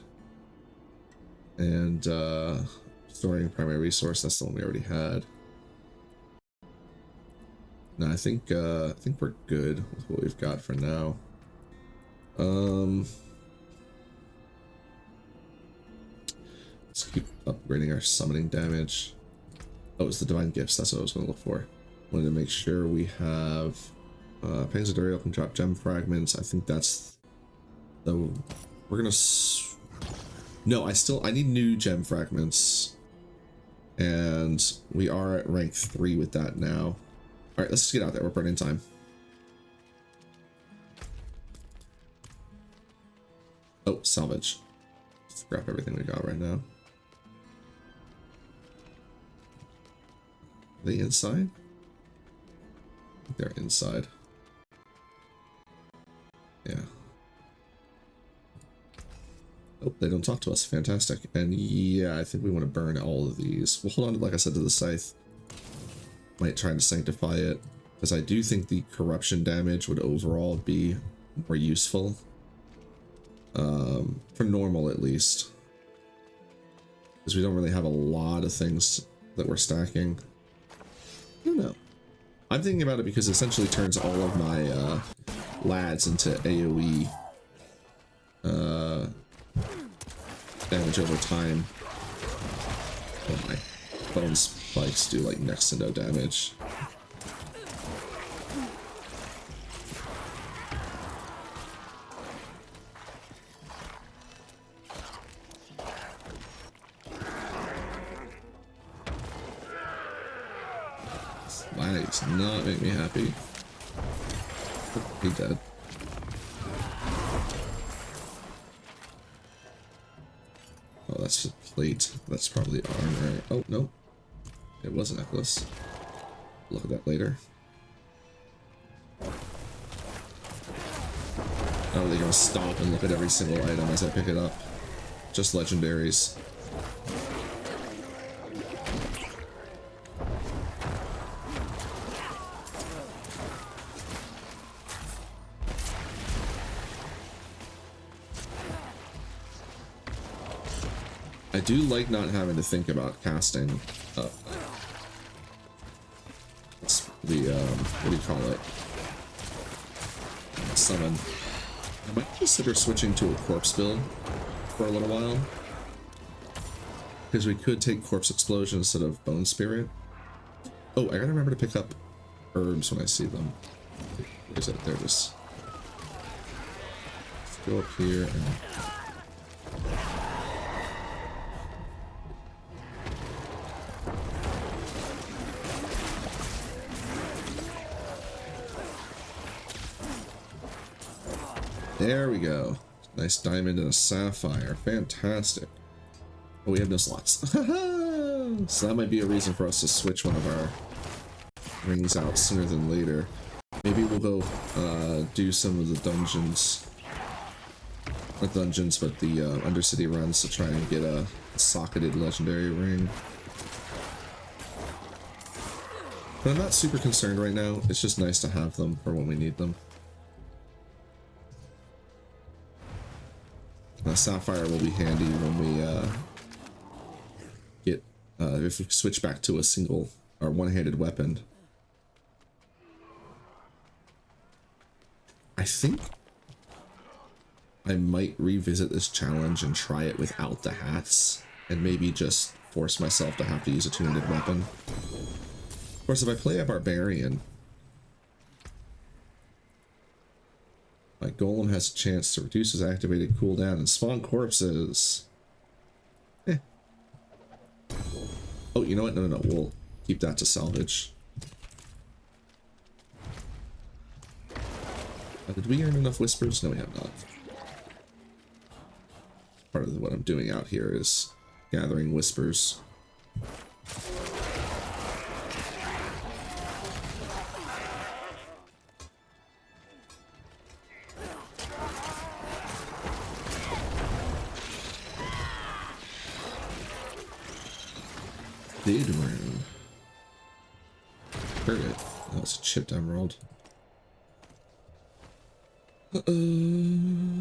And storing primary resource, that's the one we already had. No, I think we're good with what we've got for now. Let's keep upgrading our summoning damage. Oh, it's the divine gifts, that's what I was going to look for. Wanted to make sure we have Pangs of Duriel can drop gem fragments. I think that's the we're gonna no, I need new gem fragments. And we are at rank 3 with that now. Alright, let's just get out there. We're burning time. Oh, salvage. Let's grab everything we got right now. Are they inside? I think they're inside. Yeah. Oh, they don't talk to us. Fantastic. And yeah, I think we want to burn all of these. We'll hold on, like I said, to the scythe. Might try to sanctify it, because I do think the corruption damage would overall be more useful. For normal, at least. Because we don't really have a lot of things that we're stacking. I don't know. I'm thinking about it because it essentially turns all of my lads into AoE damage over time. Oh, my bone spikes do like next to no damage. Lag does not make me happy. He dead. Oh, that's just plate. That's probably armor. Oh, no. It was a necklace. Look at that later. Oh, they're gonna stop and look at every single item as I pick it up. Just legendaries. I do like not having to think about casting it's the what do you call it? Summon. I might consider switching to a corpse build for a little while, because we could take corpse explosion instead of bone spirit. Oh, I gotta remember to pick up herbs when I see them. Where is it? There it is. Let's go up here and... There we go. Nice diamond and a sapphire. Fantastic. Oh, we have no slots. So that might be a reason for us to switch one of our rings out sooner than later. Maybe we'll go do some of the dungeons. Not dungeons, but the Undercity runs to try and get a socketed legendary ring. But I'm not super concerned right now. It's just nice to have them for when we need them. Sapphire will be handy when we get if we switch back to a single or one-handed weapon. I think I might revisit this challenge and try it without the hats, and maybe just force myself to have to use a two-handed weapon. Of course, if I play a barbarian, my golem has a chance to reduce his activated cooldown and spawn corpses. Eh. Oh, you know what? No, we'll keep that to salvage. Did we earn enough whispers? No, we have not. Part of what I'm doing out here is gathering whispers. Did rune. Heard it. That was a chipped emerald. Alrighty.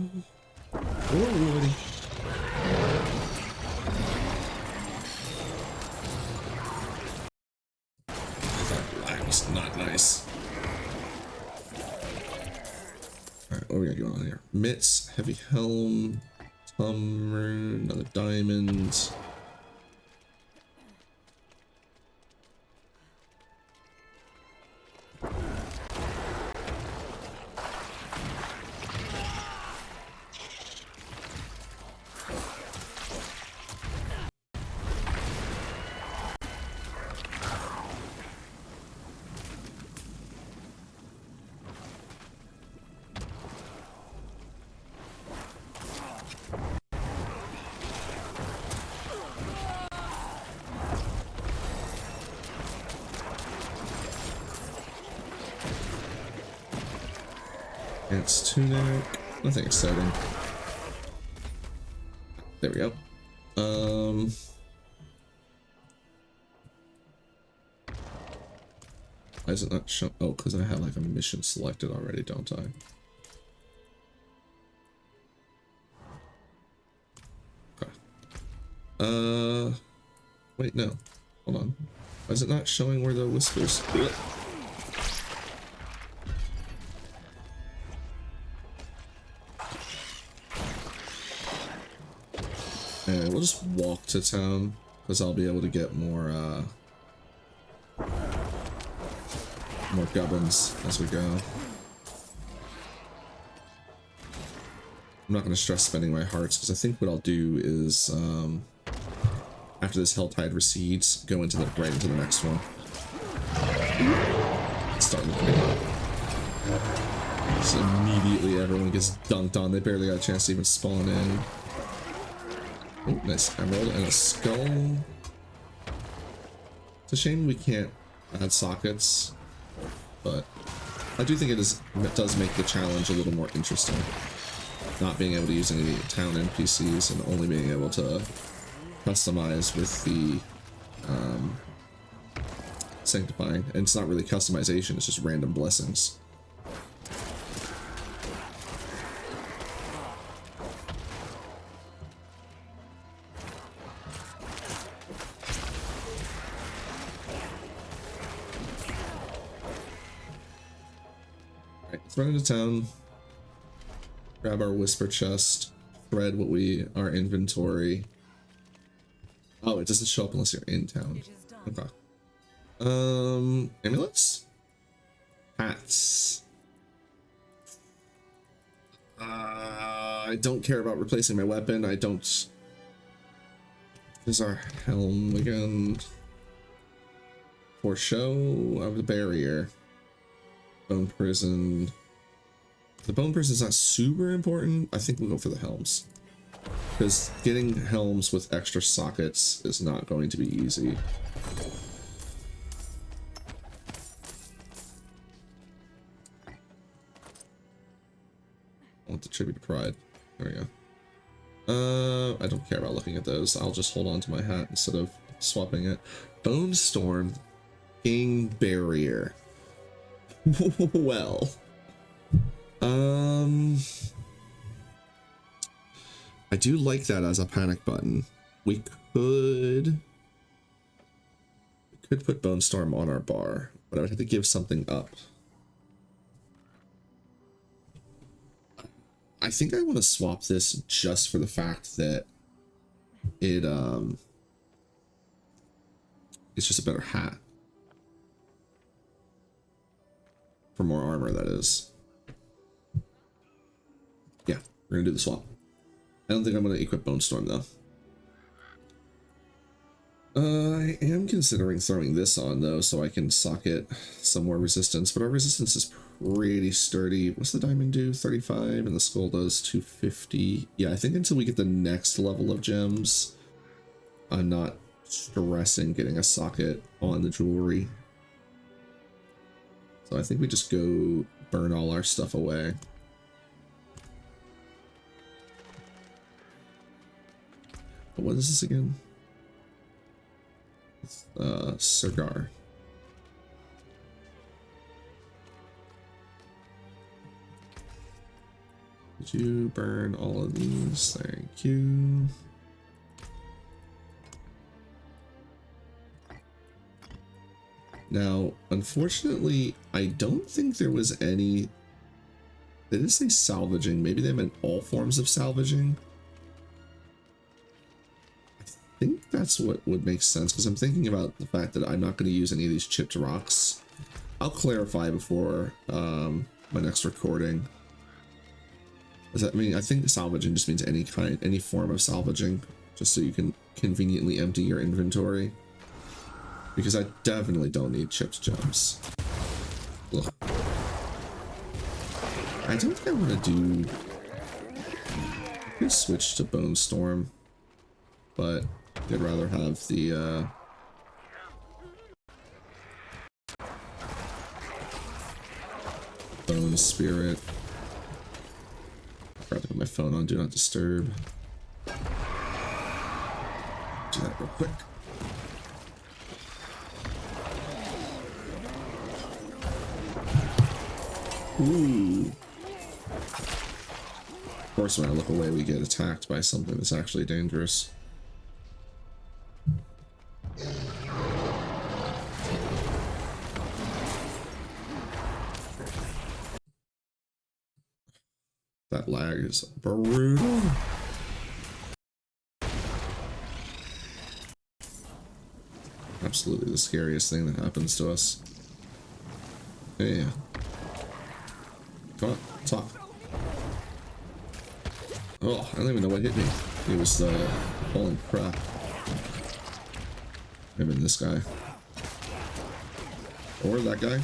That lag was not nice. Alright, what are we got going on here? Mitts, heavy helm, thumb rune, another diamond. It's tunic. Nothing exciting. There we go. Why is it not show? Oh, because I have like a mission selected already, don't I? Okay. Wait, no. Hold on. Why is it not showing where the whispers? And we'll just walk to town, because I'll be able to get more gubbins as we go. I'm not going to stress spending my hearts, because I think what I'll do is, after this Helltide recedes, go into right into the next one. Start looking up. So immediately everyone gets dunked on. They barely got a chance to even spawn in. Oh, nice emerald and a skull. It's a shame we can't add sockets, but I do think it does make the challenge a little more interesting. Not being able to use any town NPCs and only being able to customize with the sanctifying. And it's not really customization, it's just random blessings. Let's run into town, grab our whisper chest, thread our inventory. Oh, it doesn't show up unless you're in town. Okay. Amulets? Hats. I don't care about replacing my weapon. I don't. There's our helm again. For show of the barrier. Bone prison. The bone prison is not super important. I think we'll go for the helms. Because getting helms with extra sockets is not going to be easy. I want the tribute to pride. There we go. I don't care about looking at those. I'll just hold on to my hat instead of swapping it. Bone Storm. King Barrier. Well. I do like that as a panic button. We could put Bone Storm on our bar, but I would have to give something up. I think I want to swap this just for the fact that it it's just a better hat. For more armor, that is. Yeah, we're gonna do the swap. I don't think I'm gonna equip Bone Storm though. I am considering throwing this on though, so I can socket some more resistance, but our resistance is pretty sturdy. What's the diamond do? 35, and the skull does 250. Yeah, I think until we get the next level of gems, I'm not stressing getting a socket on the jewelry. So I think we just go burn all our stuff away. But what is this again? It's, cigar. Did you burn all of these? Thank you. Now, unfortunately, I don't think there was any... They didn't say salvaging. Maybe they meant all forms of salvaging. I think that's what would make sense, because I'm thinking about the fact that I'm not going to use any of these chipped rocks. I'll clarify before my next recording. I mean, I think salvaging just means any form of salvaging, just so you can conveniently empty your inventory. Because I definitely don't need chipped gems. Ugh. I don't think I want to do... I could switch to Bone Storm, but I'd rather have the Bone Spirit. I forgot to put my phone on Do Not Disturb. Do that real quick. Ooh. Of course, when I look away, we get attacked by something that's actually dangerous. That lag is brutal. Absolutely the scariest thing that happens to us. Yeah. Come on, talk. Oh, I don't even know what hit me. It was holy crap. Maybe this guy. Or that guy.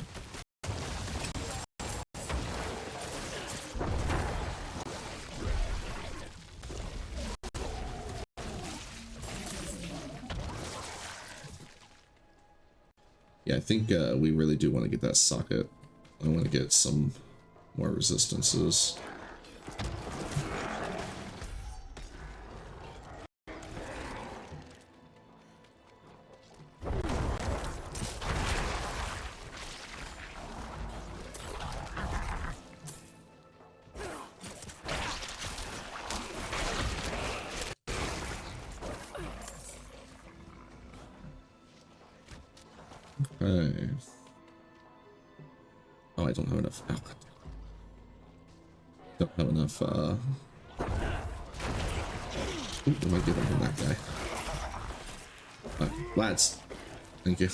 Yeah, I think we really do want to get that socket. I want to get some more resistances. Okay. Oh, I don't have enough. Oh, don't have enough, Ooh, I might get them from that guy. Lads. Thank you.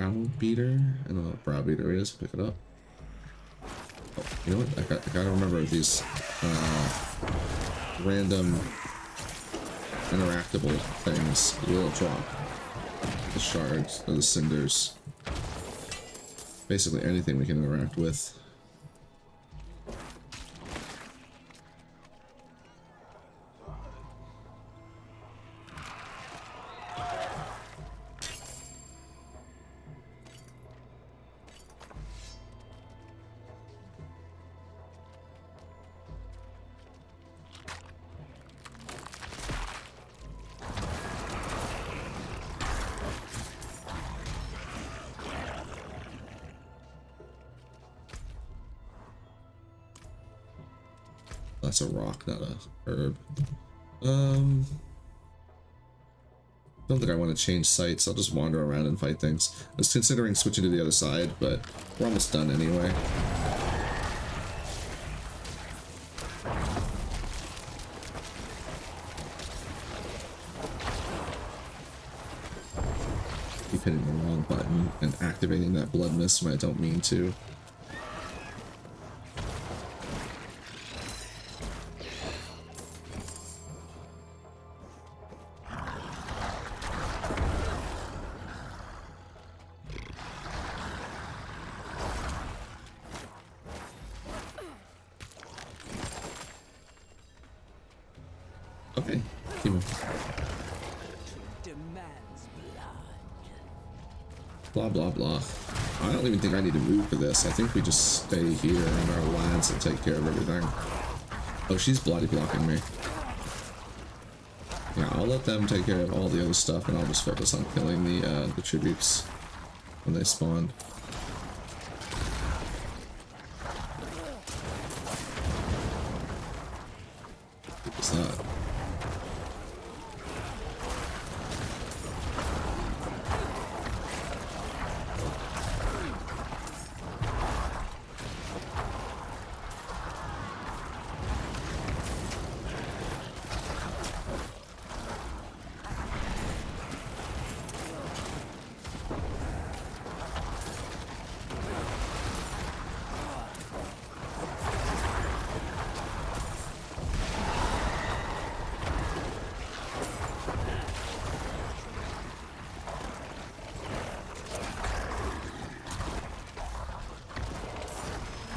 browbeater. I don't know what browbeater is. Pick it up. Oh, you know what? I gotta remember these random interactable things will drop. The shards or the cinders. Basically anything we can interact with. That's a rock, not a herb. Don't think I want to change sites. I'll just wander around and fight things. I was considering switching to the other side, but we're almost done anyway. Keep hitting the wrong button and activating that blood mist when I don't mean to. Okay, keep moving. Blah blah blah. I don't even think I need to move for this. I think we just stay here in our lads and take care of everything. Oh, she's bloody blocking me. Yeah, I'll let them take care of all the other stuff, and I'll just focus on killing the tributes when they spawn. What's that?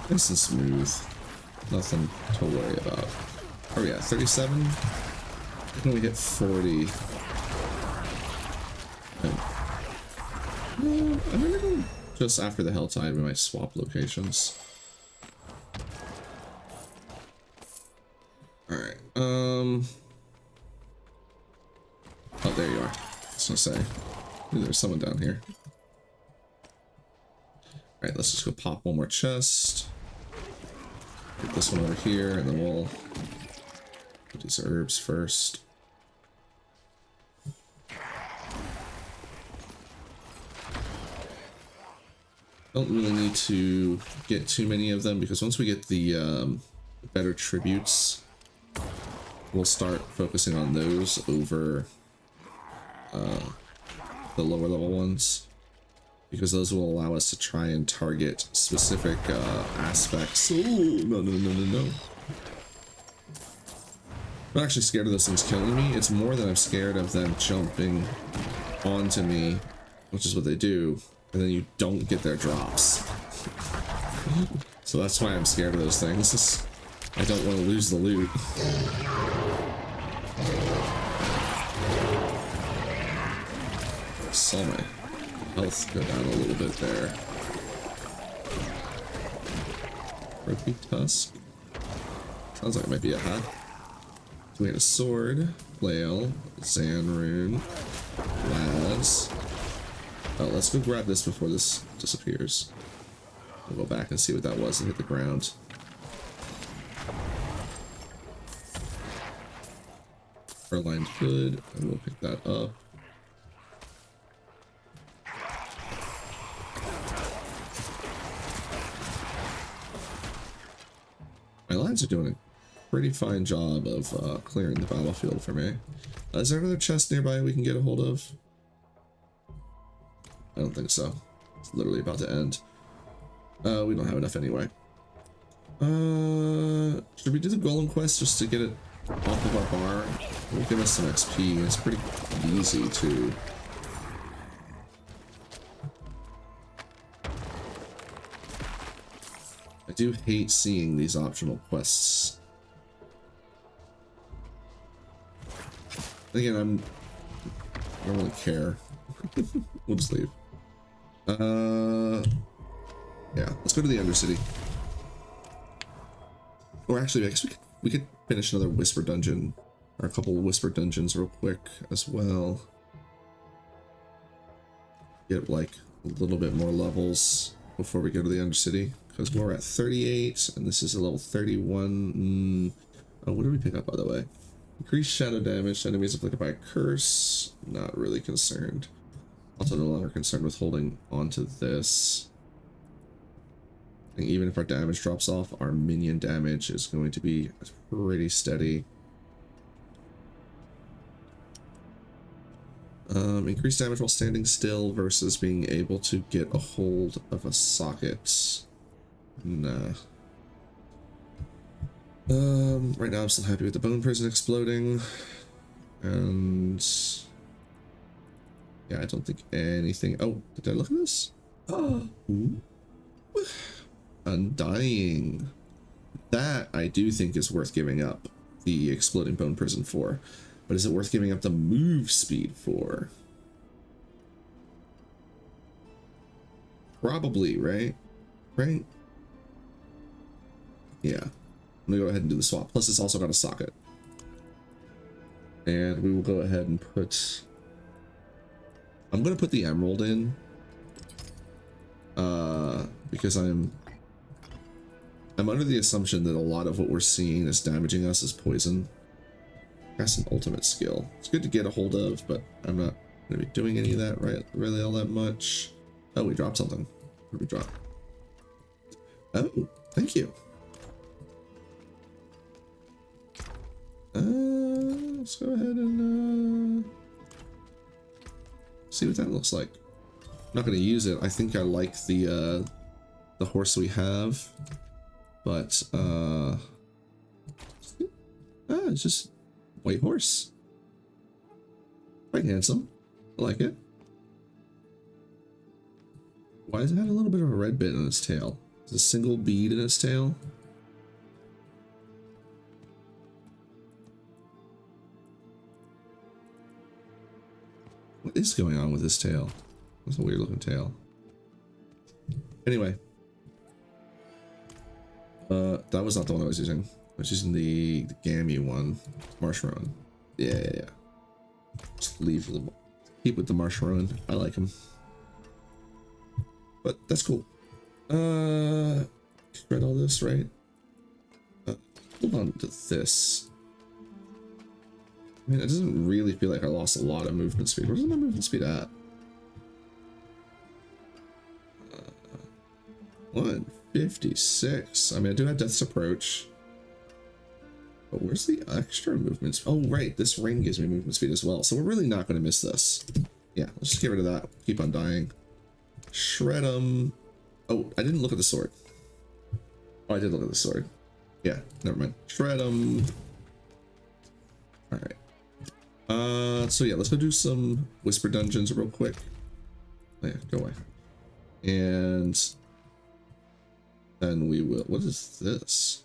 Nice and smooth. Nothing to worry about. Oh yeah, 37? When we hit 40. I'm gonna go just after the Helltide, we might swap locations. Alright, oh, there you are. I was gonna say. Ooh, there's someone down here. Alright, let's just go pop one more chest. Get this one over here, and then we'll put these herbs first. Don't really need to get too many of them, because once we get the better tributes, we'll start focusing on those over the lower level ones. Because those will allow us to try and target specific aspects. Oh, no, no, no, no, no. I'm not actually scared of those things killing me. It's more that I'm scared of them jumping onto me, which is what they do, and then you don't get their drops. So that's why I'm scared of those things. I don't want to lose the loot. Saw my health go down a little bit there. Rookie tusk. Sounds like it might be a hat. We had a sword, flail, Zanrune, Laz. Oh, let's go grab this before this disappears. We'll go back and see what that was and hit the ground. Fur-lined hood, and we'll pick that up. My lines are doing a pretty fine job of clearing the battlefield for me. Is there another chest nearby we can get a hold of? I don't think so. It's literally about to end. We don't have enough anyway. Should we do the golem quest just to get it off of our bar? It'll give us some XP. It's pretty easy too. I do hate seeing these optional quests. Again, I don't really care. We'll just leave. Yeah, let's go to the Undercity. Or actually, I guess we could finish another Whisper Dungeon, or a couple of Whisper Dungeons real quick as well. Get like a little bit more levels before we go to the Undercity, because we're at 38, and this is a level 31. Oh, what did we pick up, by the way? Increased shadow damage, enemies afflicted by a curse. Not really concerned. Also no longer concerned with holding onto this. And even if our damage drops off, our minion damage is going to be pretty steady. Increased damage while standing still versus being able to get a hold of a socket. Nah. Right now I'm still happy with the bone prison exploding. And yeah, I don't think anything. Oh, did I look at this? Oh, Undying. That I do think is worth giving up the exploding bone prison for. But is it worth giving up the move speed for? Probably, right? Right? Yeah. I'm gonna go ahead and do the swap. Plus, it's also got a socket. And we will go ahead and put... I'm gonna put the emerald in. Because I'm under the assumption that a lot of what we're seeing that's damaging us is poison. That's an ultimate skill. It's good to get a hold of, but I'm not gonna be doing any of that really all that much. Oh, we dropped something. What did we drop? Oh, thank you. Let's go ahead and see what that looks like. I'm not going to use it. I think I like the horse we have, but it's just white horse. Quite handsome. I like it. Why does it have a little bit of a red bit on its tail? Is a single bead in its tail? What is going on with this tail? That's a weird looking tail. Anyway. That was not the one I was using. I was using the gammy one. Marshroan. Yeah. Just keep with the Marshroan. I like him. But that's cool. Read all this, right? Hold on to this. I mean, it doesn't really feel like I lost a lot of movement speed. Where's my movement speed at? 156. I mean, I do have Death's Approach. But where's the extra movement speed? Oh, right. This ring gives me movement speed as well. So we're really not going to miss this. Yeah, let's just get rid of that. Keep on dying. Shred 'em. Oh, I didn't look at the sword. Oh, I did look at the sword. Yeah, never mind. Shred 'em. All right. So yeah, let's go do some Whisper Dungeons real quick. Oh, yeah, go away. And then we will... What is this?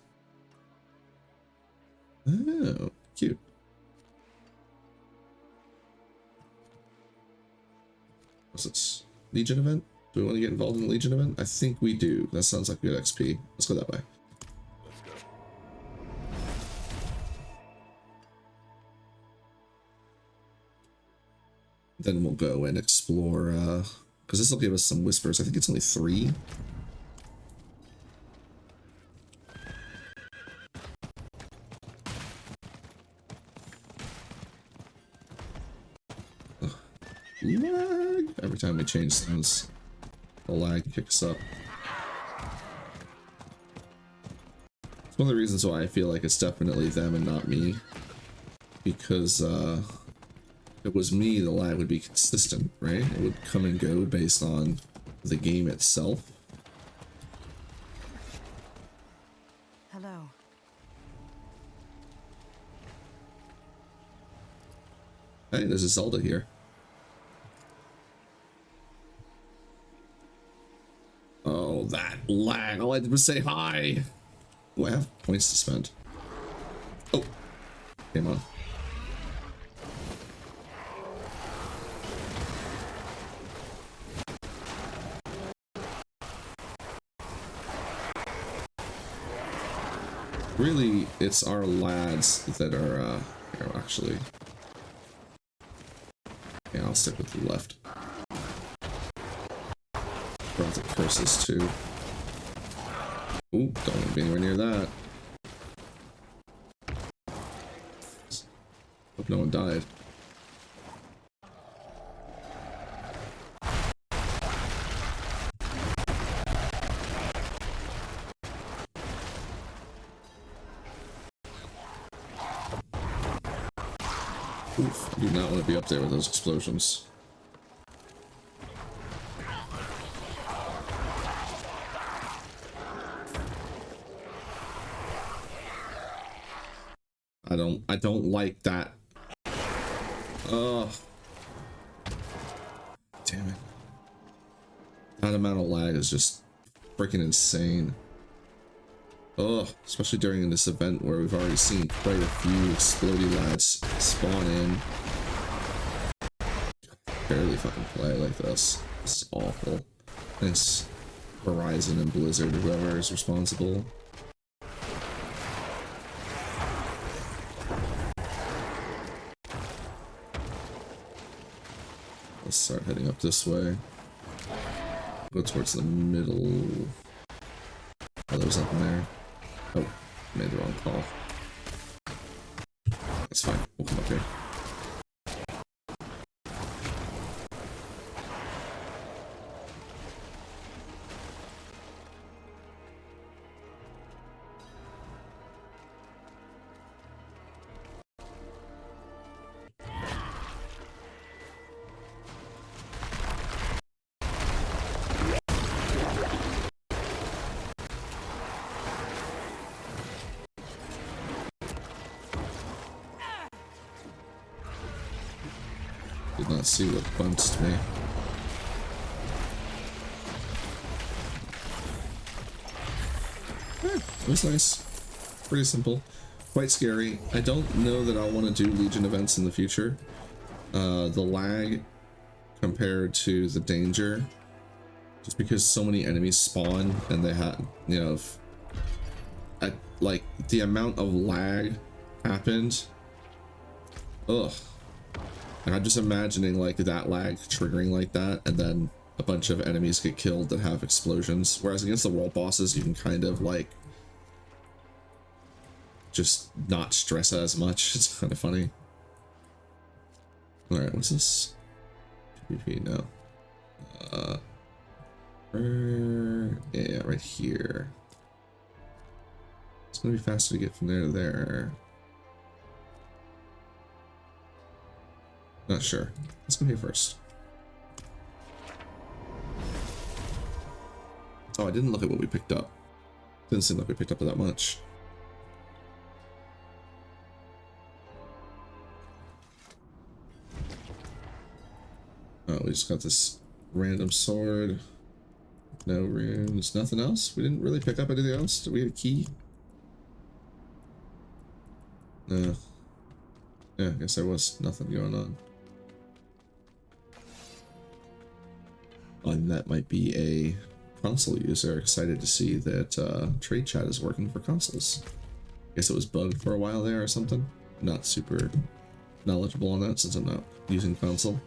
Oh, cute. What's this? Legion event? Do we want to get involved in the Legion event? I think we do. That sounds like good XP. Let's go that way. Then we'll go and explore, because this will give us some whispers. I think it's only 3. Ugh. Lag! Every time we change sounds, the lag kicks up. It's one of the reasons why I feel like it's definitely them and not me. Because, if it was me, the lag would be consistent, right? It would come and go based on the game itself.
Hello.
Hey, there's a Zelda here. Oh, that lag. All I did was say hi. Oh, I have points to spend. Oh, came on. Really, it's our lads that are, here, actually. Yeah, I'll stick with the left. We'll have to curses too. Ooh, don't want to be anywhere near that. Hope no one died. Oof, I do not want to be up there with those explosions. I don't like that. Oh. Damn it. That amount of lag is just freaking insane. Oh, especially during this event where we've already seen quite a few explodey lads spawn in. Barely fucking play like this. This is awful. Thanks, Verizon and Blizzard, whoever is responsible. Let's start heading up this way. Go towards the middle. Oh, there's nothing there. Oh, made the wrong call. That's fine. We'll come up here. Did not see what bunched me. It was nice. Pretty simple. Quite scary. I don't know that I'll want to do Legion events in the future. The lag compared to the danger, just because so many enemies spawn and they have, you know, like the amount of lag happened. Ugh. And I'm just imagining like that lag triggering like that, and then a bunch of enemies get killed that have explosions. Whereas against the world bosses, you can kind of like just not stress as much. It's kind of funny. All right, what's this? PvP, no. Yeah, right here. It's gonna be faster to get from there to there. Not sure. Let's go here first. Oh, I didn't look at what we picked up. Didn't seem like we picked up that much. Oh, we just got this random sword. No runes. Nothing else? We didn't really pick up anything else? Did we get a key? No. Yeah, I guess there was nothing going on. And that might be a console user excited to see that trade chat is working for consoles. Guess it was bugged for a while there or something. Not super knowledgeable on that since I'm not using console.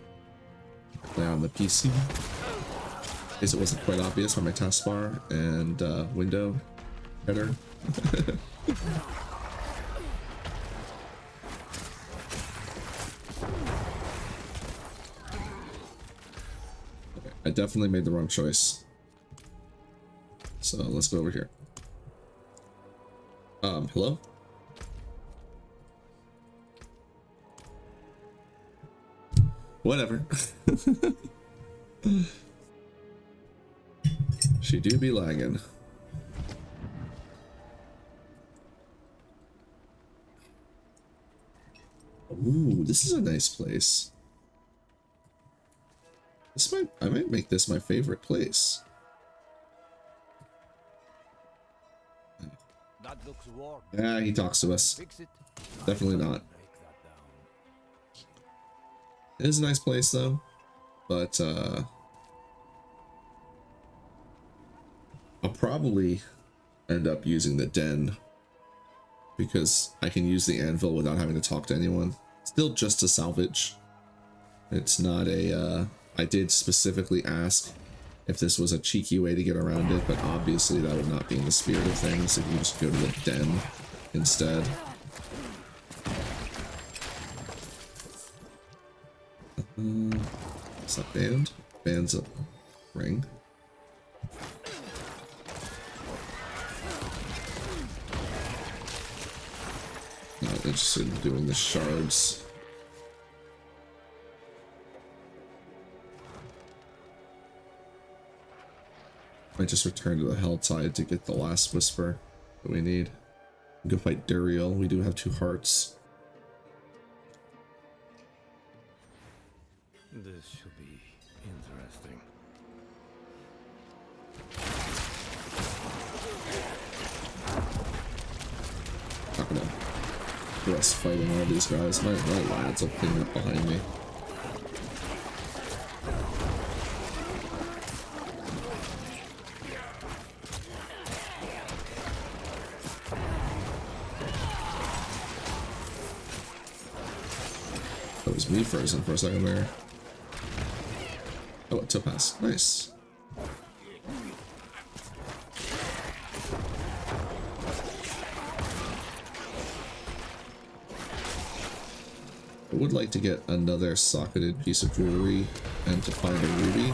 Play on the PC. Guess it wasn't quite obvious by my taskbar and window header. I definitely made the wrong choice. So let's go over here. Hello? Whatever. She do be lagging. Ooh, this is a nice place. I might make this my favorite place.
That looks warm.
Yeah, he talks to us.
Fix it.
Definitely not.
Break that down.
It is a nice place though, but I'll probably end up using the den because I can use the anvil without having to talk to anyone. Still just a salvage. It's not a I did specifically ask if this was a cheeky way to get around it, but obviously that would not be in the spirit of things if you just go to the den instead. What's that band? Band's a ring. Not interested in doing the shards. Might just return to the Helltide to get the last whisper that we need. Go fight Duriel. We do have 2 hearts.
This should be interesting.
Not gonna rest fighting all these guys. My lads will clean up behind me. That was me frozen for a second there. Oh, a topaz. Nice. I would like to get another socketed piece of jewelry and to find a ruby.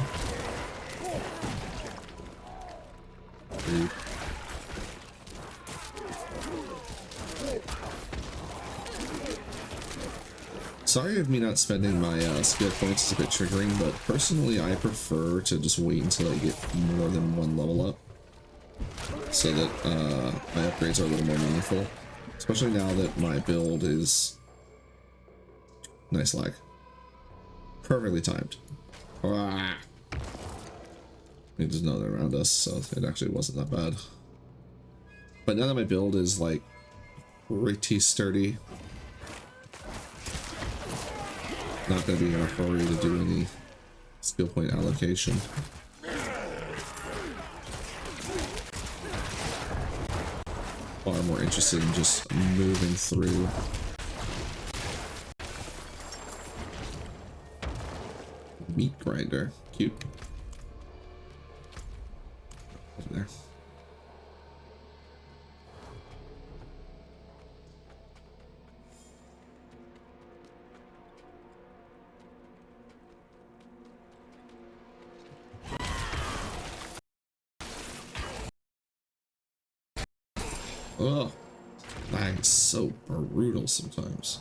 Sorry of me not spending my skill points, it's a bit triggering, but personally I prefer to just wait until I get more than 1 level up so that my upgrades are a little more meaningful, especially now that my build is nice lag. Perfectly timed. Ah. There's nothing around us, so it actually wasn't that bad. But now that my build is like pretty sturdy, not going to be in a hurry to do any skill point allocation. Far more interested in just moving through. Meat grinder, cute. Over there. Oh, lag is so brutal sometimes.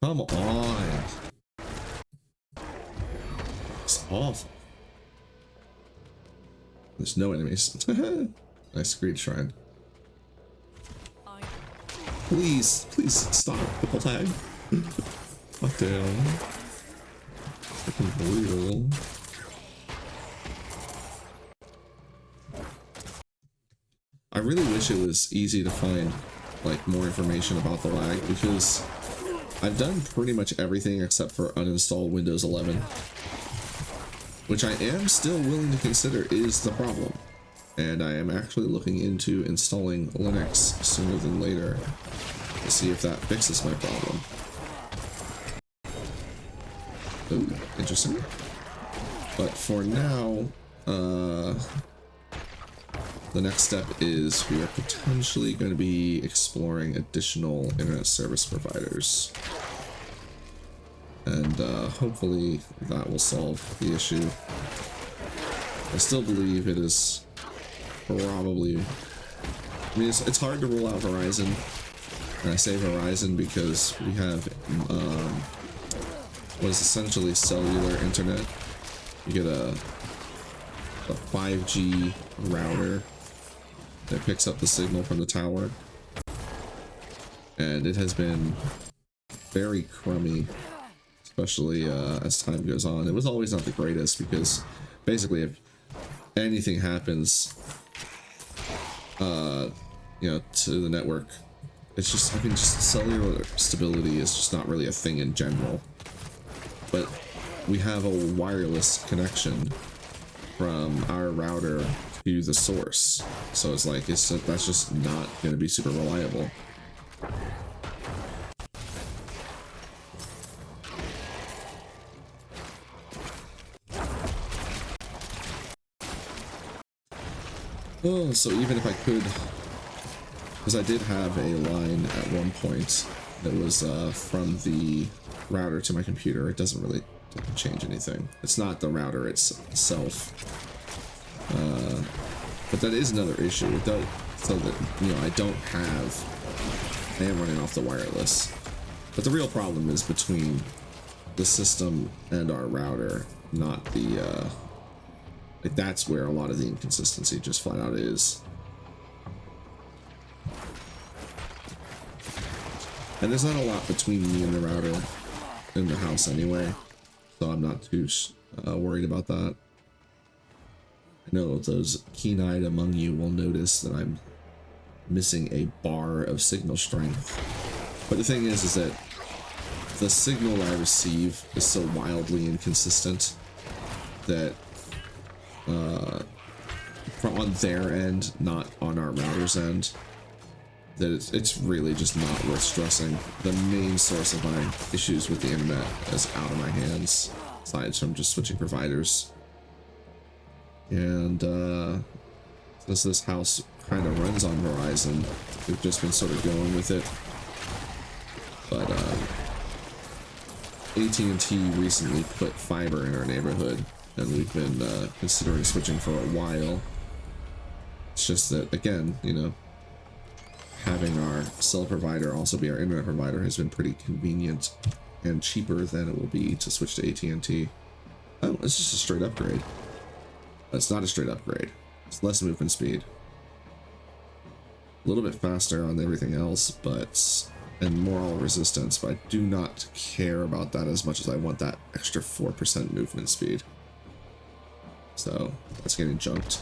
Come on. It's awful. There's no enemies. Nice greed shrine. Please, please stop the lag. Fuck down. Freaking brutal. I really wish it was easy to find like more information about the lag, because I've done pretty much everything except for uninstall Windows 11, which I am still willing to consider is the problem, and I am actually looking into installing Linux sooner than later to see if that fixes my problem. Ooh, interesting. But for now, the next step is we are potentially going to be exploring additional internet service providers. And hopefully that will solve the issue. I still believe it is probably... I mean, it's hard to rule out Verizon. And I say Verizon because we have what is essentially cellular internet. You get a 5G router that picks up the signal from the tower, and it has been very crummy, especially as time goes on. It was always not the greatest because basically if anything happens you know, to the network, it's just, I think just cellular stability is just not really a thing in general. But we have a wireless connection from our router to the source, so it's like that's just not going to be super reliable. Oh, so even if I could, because I did have a line at one point that was from the router to my computer, it doesn't really change anything. It's not the router itself. But that is another issue. It does, so that, you know, I am running off the wireless. But the real problem is between the system and our router, not the, like, that's where a lot of the inconsistency just flat out is. And there's not a lot between me and the router in the house anyway, so I'm not too worried about that. I know those keen-eyed among you will notice that I'm missing a bar of signal strength. But the thing is that the signal I receive is so wildly inconsistent that from on their end, not on our router's end, that it's really just not worth stressing. The main source of my issues with the internet is out of my hands, aside from just switching providers. And since this house kind of runs on Verizon, we've just been sort of going with it. But AT&T recently put fiber in our neighborhood, and we've been considering switching for a while. It's just that, again, you know, having our cell provider also be our internet provider has been pretty convenient and cheaper than it will be to switch to AT&T. Oh, it's just a straight upgrade. It's not a straight upgrade. It's less movement speed. A little bit faster on everything else, but and more all resistance, but I do not care about that as much as I want that extra 4% movement speed. So that's getting junked.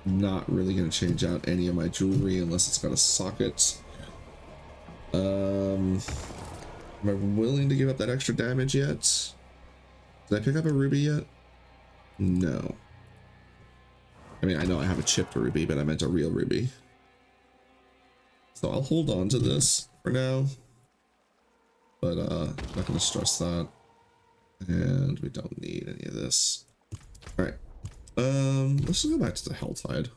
Not really going to change out any of my jewelry unless it's got a socket. Am I willing to give up that extra damage yet? Did I pick up a ruby yet? No. I mean, I know I have a chipped ruby, but I meant a real ruby. So I'll hold on to this for now. But not going to stress that. And we don't need any of this. Alright. Let's just go back to the Helltide.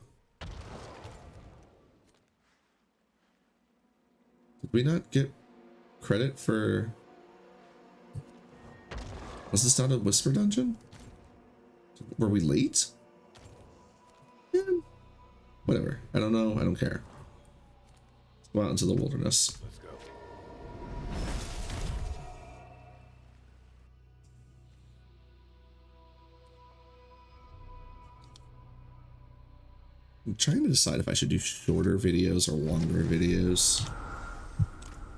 Did we not get credit for... Was this not a Whisper dungeon? Were we late? Yeah. Whatever. I don't know. I don't care. Let's go out into the wilderness.
Let's go.
I'm trying to decide if I should do shorter videos or longer videos.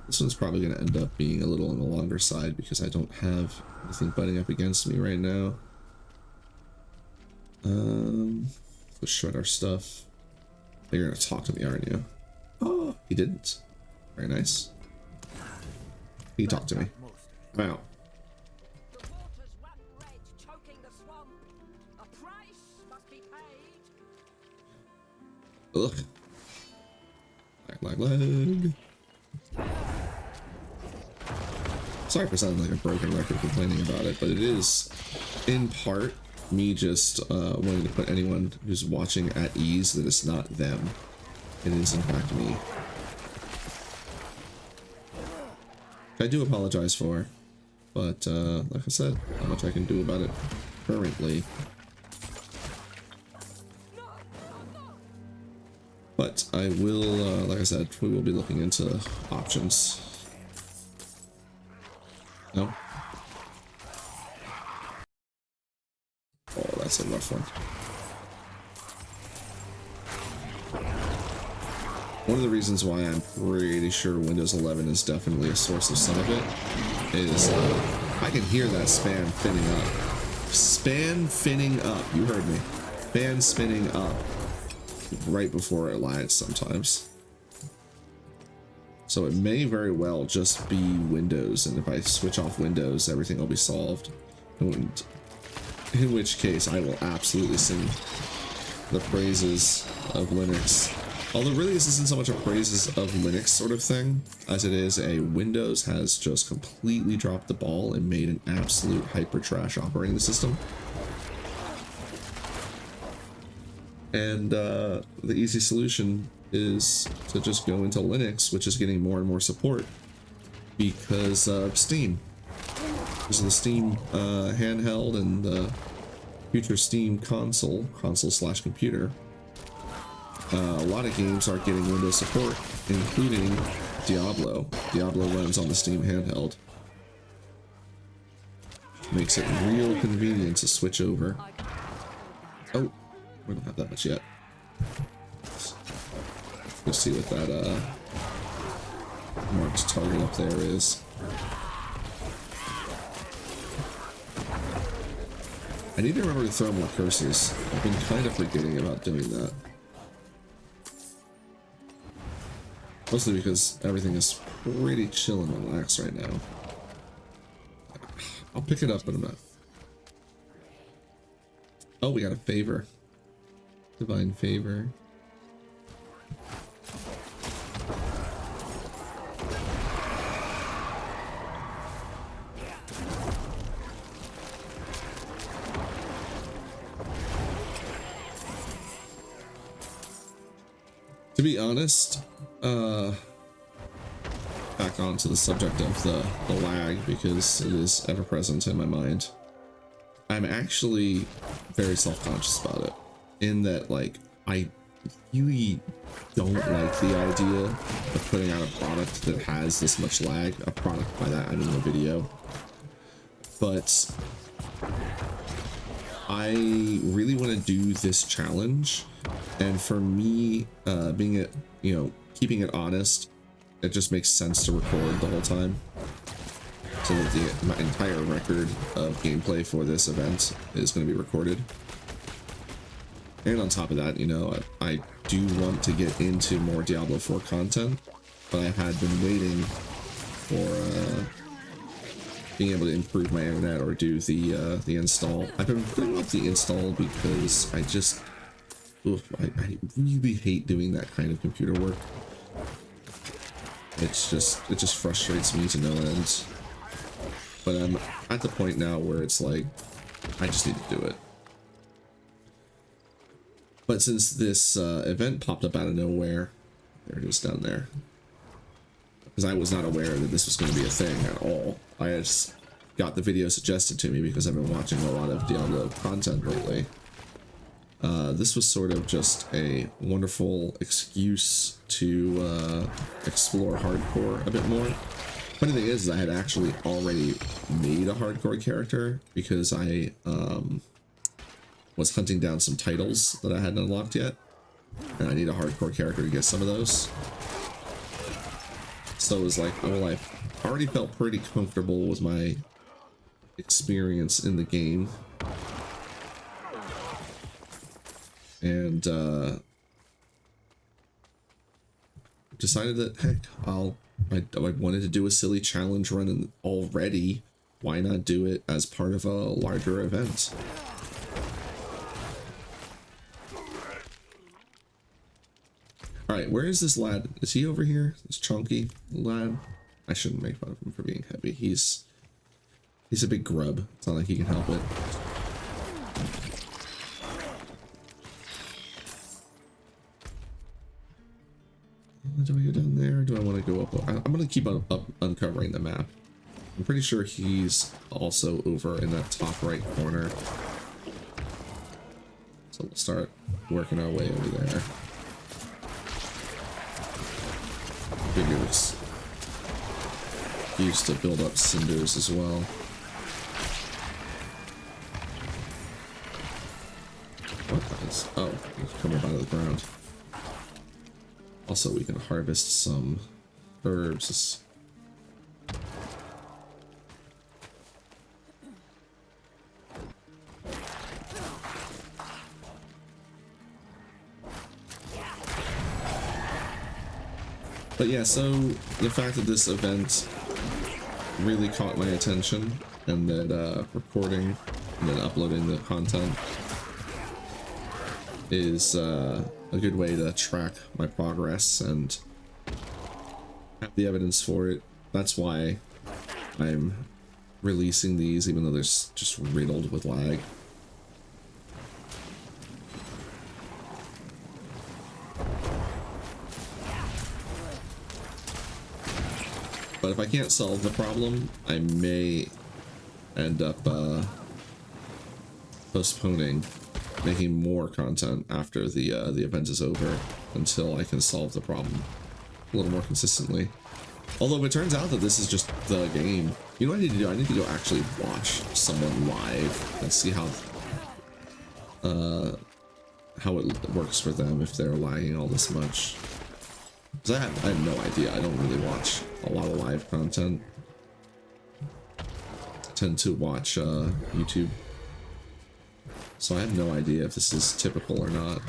This one's probably going to end up being a little on the longer side because I don't have anything butting up against me right now. Let's shred our stuff. You're going to talk to me, aren't you? Oh, he didn't. Very nice. He talked to me. I'm out.
The water's wet red, choking the swamp. A price must be paid.
Ugh. Lag. Sorry for sounding like a broken record complaining about it, but it is, in part, me just wanting to put anyone who's watching at ease that it's not them. It is, in fact, me. I do apologize for, but like I said, not much I can do about it currently. But I will, like I said, we will be looking into options. No? Oh, that's a rough one. One of the reasons why I'm pretty sure Windows 11 is definitely a source of some of it is I can hear that span finning up. Span finning up. You heard me. Span spinning up right before it lags sometimes. So it may very well just be Windows, and if I switch off Windows, everything will be solved. And in which case, I will absolutely sing the praises of Linux. Although really this isn't so much a praises of Linux sort of thing, as it is a Windows has just completely dropped the ball and made an absolute hyper trash operating system. And the easy solution is to just go into Linux, which is getting more and more support because of Steam. Because of the Steam handheld and the future Steam console/computer. A lot of games are getting Windows support, including Diablo. Diablo runs on the Steam handheld. Makes it real convenient to switch over. Oh, we don't have that much yet. Let's see what that marked target up there is. I need to remember to throw more cursors. I've been kind of forgetting about doing that. Mostly because everything is pretty chill and relaxed right now. I'll pick it up, but I'm not. Oh, we got a favor. Divine favor. To be honest, back onto the subject of the lag, because it is ever present in my mind. I'm actually very self-conscious about it, in that, like, I really don't like the idea of putting out a product that has this much lag. A product, by that I mean a video. But I really want to do this challenge, and for me, being it, you know, keeping it honest, it just makes sense to record the whole time, so that my entire record of gameplay for this event is going to be recorded. And on top of that, you know, I do want to get into more Diablo 4 content, but I had been waiting for being able to improve my internet or do the install. I've been putting off the install because I just, I really hate doing that kind of computer work. It just frustrates me to no end. But I'm at the point now where it's like, I just need to do it. But since this event popped up out of nowhere, there it is down there. Because I was not aware that this was going to be a thing at all. I just got the video suggested to me because I've been watching a lot of Diablo content lately. This was sort of just a wonderful excuse to explore hardcore a bit more. Funny thing is I had actually already made a hardcore character because I was hunting down some titles that I hadn't unlocked yet, and I need a hardcore character to get some of those. So it was like, well, I already felt pretty comfortable with my experience in the game, and decided that, heck, I wanted to do a silly challenge run already. Why not do it as part of a larger event? Alright, where is this lad? Is he over here? This chunky lad? I shouldn't make fun of him for being heavy. He's a big grub. It's not like he can help it. Do I go down there? Do I want to go up? I'm going to keep up uncovering the map. I'm pretty sure he's also over in that top right corner. So we'll start working our way over there. Figures. used to build up cinders as well. What is... Oh, it's coming up out of the ground. Also, we can harvest some herbs. But yeah, so the fact that this event really caught my attention, and that recording and then uploading the content is a good way to track my progress and have the evidence for it. That's why I'm releasing these, even though they're just riddled with lag. But if I can't solve the problem, I may end up postponing making more content after the event is over until I can solve the problem a little more consistently. Although if it turns out that this is just the game, you know what I need to do? I need to go actually watch someone live and see how it works for them if they're lagging all this much. Because I have no idea. I don't really watch a lot of live content. I tend to watch YouTube. So I have no idea if this is typical or not.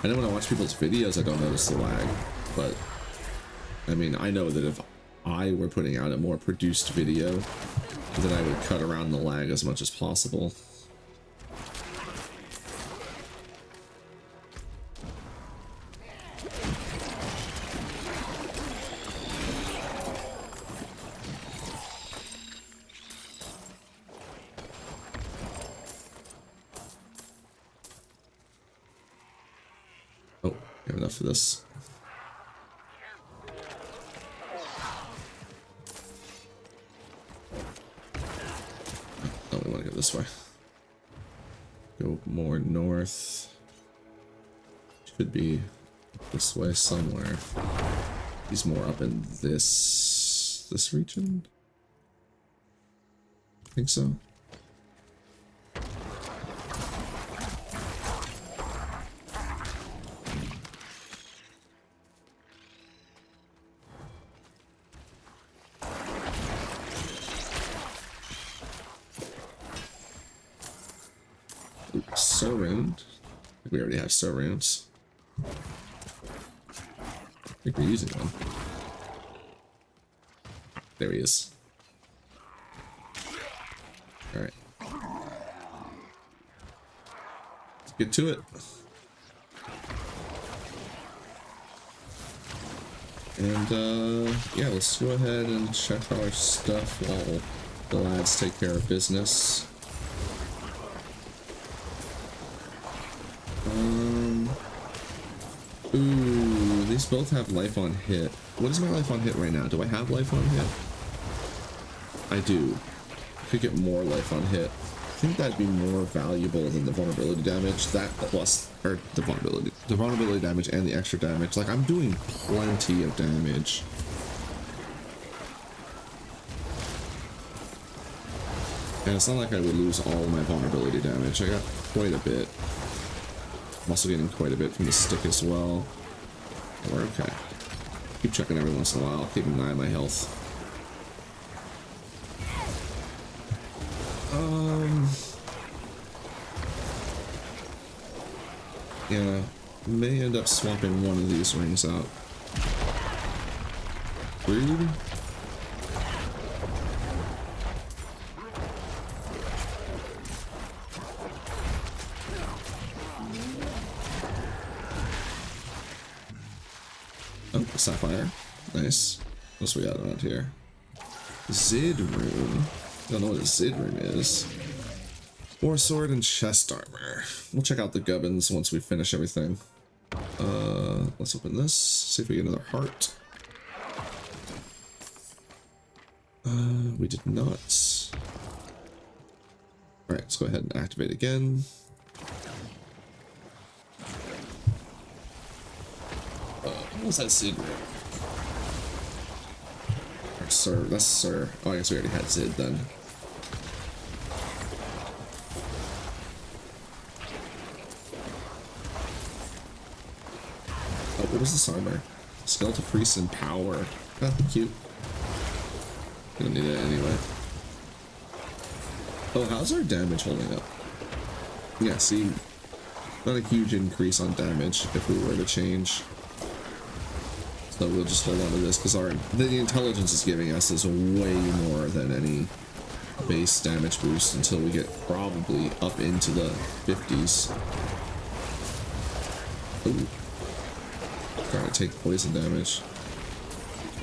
I know when I watch people's videos, I don't notice the lag. But, I mean, I know that if I were putting out a more produced video, then I would cut around the lag as much as possible. Enough of this. Oh, we want to go this way. Go more north. Should be this way somewhere. He's more up in this region. I think so. Surround. We already have surrounds. I think we're using one. There he is. Alright. Let's get to it. And yeah, let's go ahead and check our stuff while the lads take care of business. Ooh, these both have life on hit. What is my life on hit right now? Do I have life on hit? I do. I could get more life on hit. I think that'd be more valuable than the vulnerability damage. That plus, or the vulnerability damage and the extra damage. Like, I'm doing plenty of damage. And it's not like I would lose all my vulnerability damage. I got quite a bit. I'm also getting quite a bit from the stick as well. We're okay. Keep checking every once in a while, keeping an eye on my health. Yeah, may end up swapping one of these rings out. Rude. Oh, sapphire. Nice. What else we got around here? Zid rune. Don't know what a Zid rune is. War sword and chest armor. We'll check out the gubbins once we finish everything. Let's open this. See if we get another heart. We did not. Alright, let's go ahead and activate again. What was that Zid rune? Sir, that's Sir. Oh, I guess we already had Zid then. Oh, what was this armor? Skeletal Priest and Power. Oh, cute. We don't need it anyway. Oh, how's our damage holding up? Yeah, see, not a huge increase on damage if we were to change. So we'll just hold on to this because the intelligence is giving us is way more than any base damage boost until we get probably up into the 50s. Ooh. Trying to take poison damage.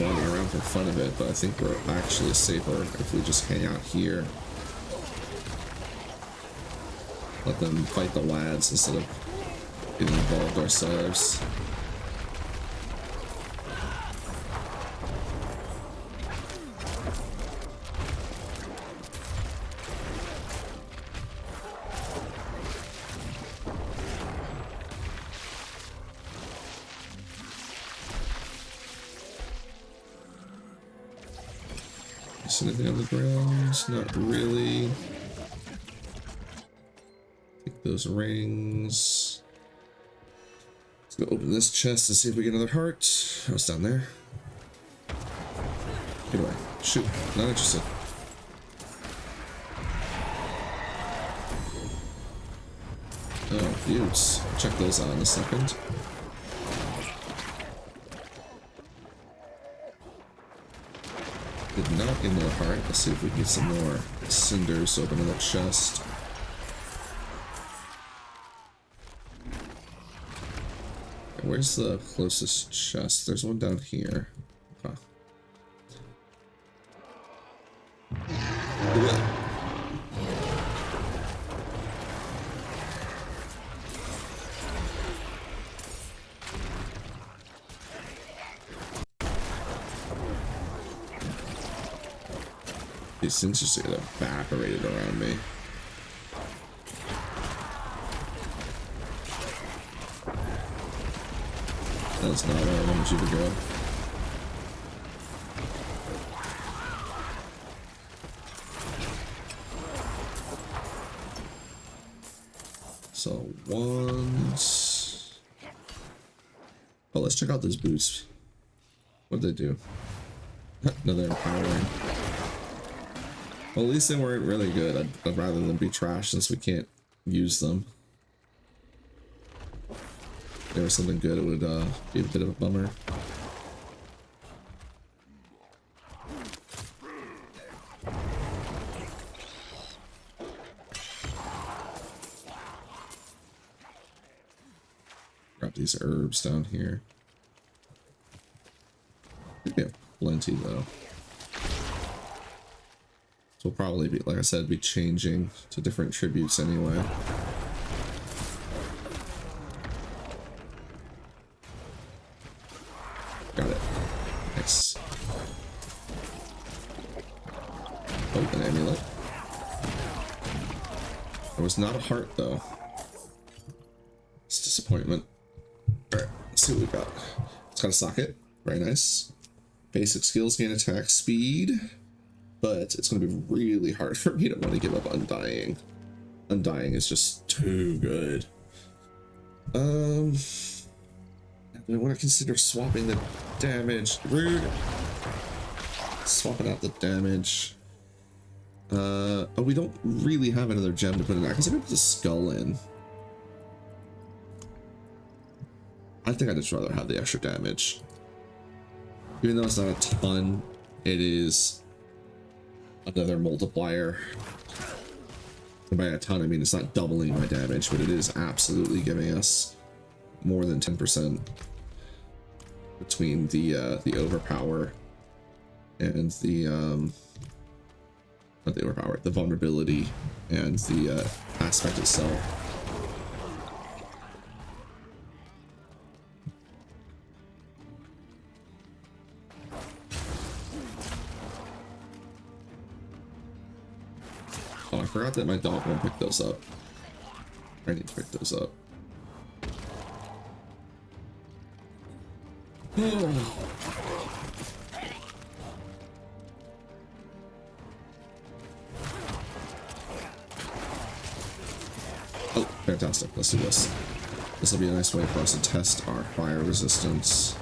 Wandering around for fun of it, but I think we're actually safer if we just hang out here. Let them fight the lads instead of getting involved ourselves. Is anything on the ground? Not really. Take those rings. Let's go open this chest to see if we get another heart. Oh, it's down there. Get away. Shoot. Not interested. Oh, views. Check those out in a second. Did not get another heart. Let's see if we can get some more cinders to open another chest. Okay, where's the closest chest? There's one down here. Okay. These things just get evaporated around me. That's not where I wanted you to go. So once. Oh, let's check out those boots. What'd they do? Another empowering. Well, at least they weren't really good. I'd rather them be trash since we can't use them. If there was something good, it would be a bit of a bummer. Grab these herbs down here. I think we have plenty though. So we'll probably be, like I said, be changing to different tributes anyway. Got it. Nice. Oh, an amulet. There was not a heart though. It's disappointment. Alright, let's see what we got. It's got a socket. Very nice. Basic skills gain attack speed. But it's going to be really hard for me to want to give up Undying. Undying is just too good. Do I want to consider swapping the damage? Rude. Swapping out the damage. Oh, we don't really have another gem to put in there. I guess I could put the skull in. I think I'd just rather have the extra damage. Even though it's not a ton, it is another multiplier. And by a ton, I mean it's not doubling my damage, but it is absolutely giving us more than 10% between the overpower and the not the overpower, the vulnerability and the aspect itself. Oh, I forgot that my dog won't pick those up. I need to pick those up. Oh, fantastic. Let's do this. This will be a nice way for us to test our fire resistance.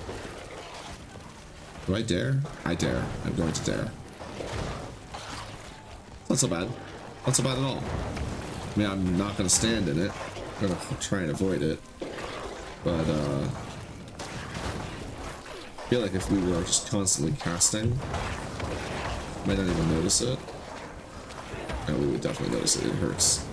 Do I dare? I dare. I'm going to dare. Not so bad. Not so bad at all. I mean, I'm not going to stand in it. I'm going to try and avoid it. But, I feel like if we were just constantly casting, might not even notice it. No, we would definitely notice it. It hurts.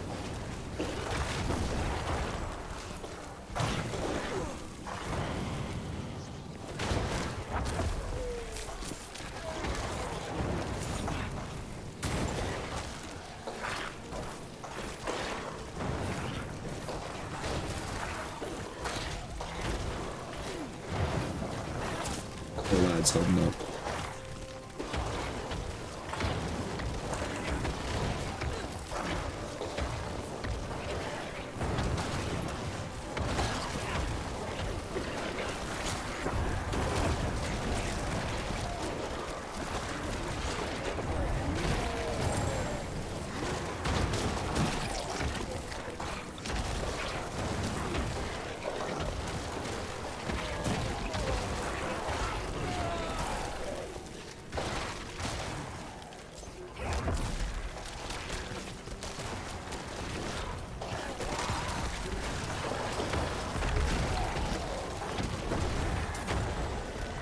The lad's holding up.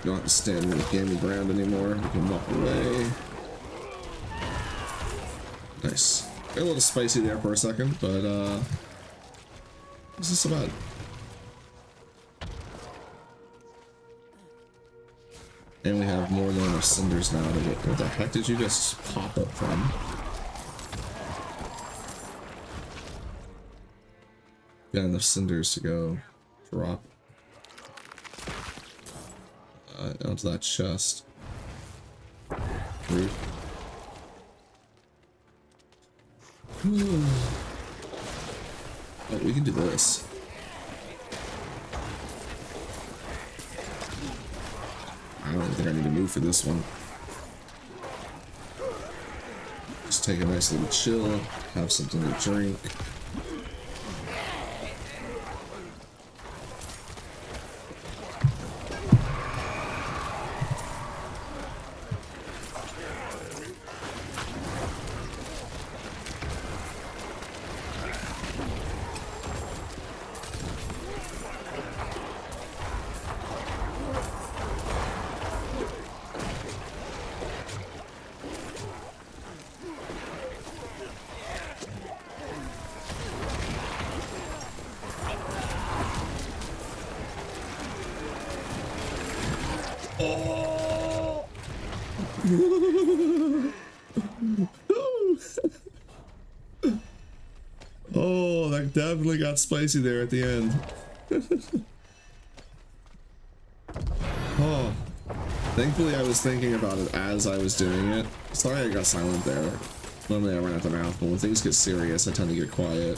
You don't have to stand in the gaming ground anymore. You can walk away. Nice. Got a little spicy there for a second, but this is so bad. And we have more than enough cinders now to get. Where the heck did you just pop up from? Got enough cinders to go drop onto that chest. Rude. Oh, we can do this. I don't think I need to move for this one. Just take a nice little chill, have something to drink. Oh, that definitely got spicy there at the end. Oh, thankfully I was thinking about it as I was doing it. Sorry I got silent there. Normally I run out the mouth, but when things get serious I tend to get quiet.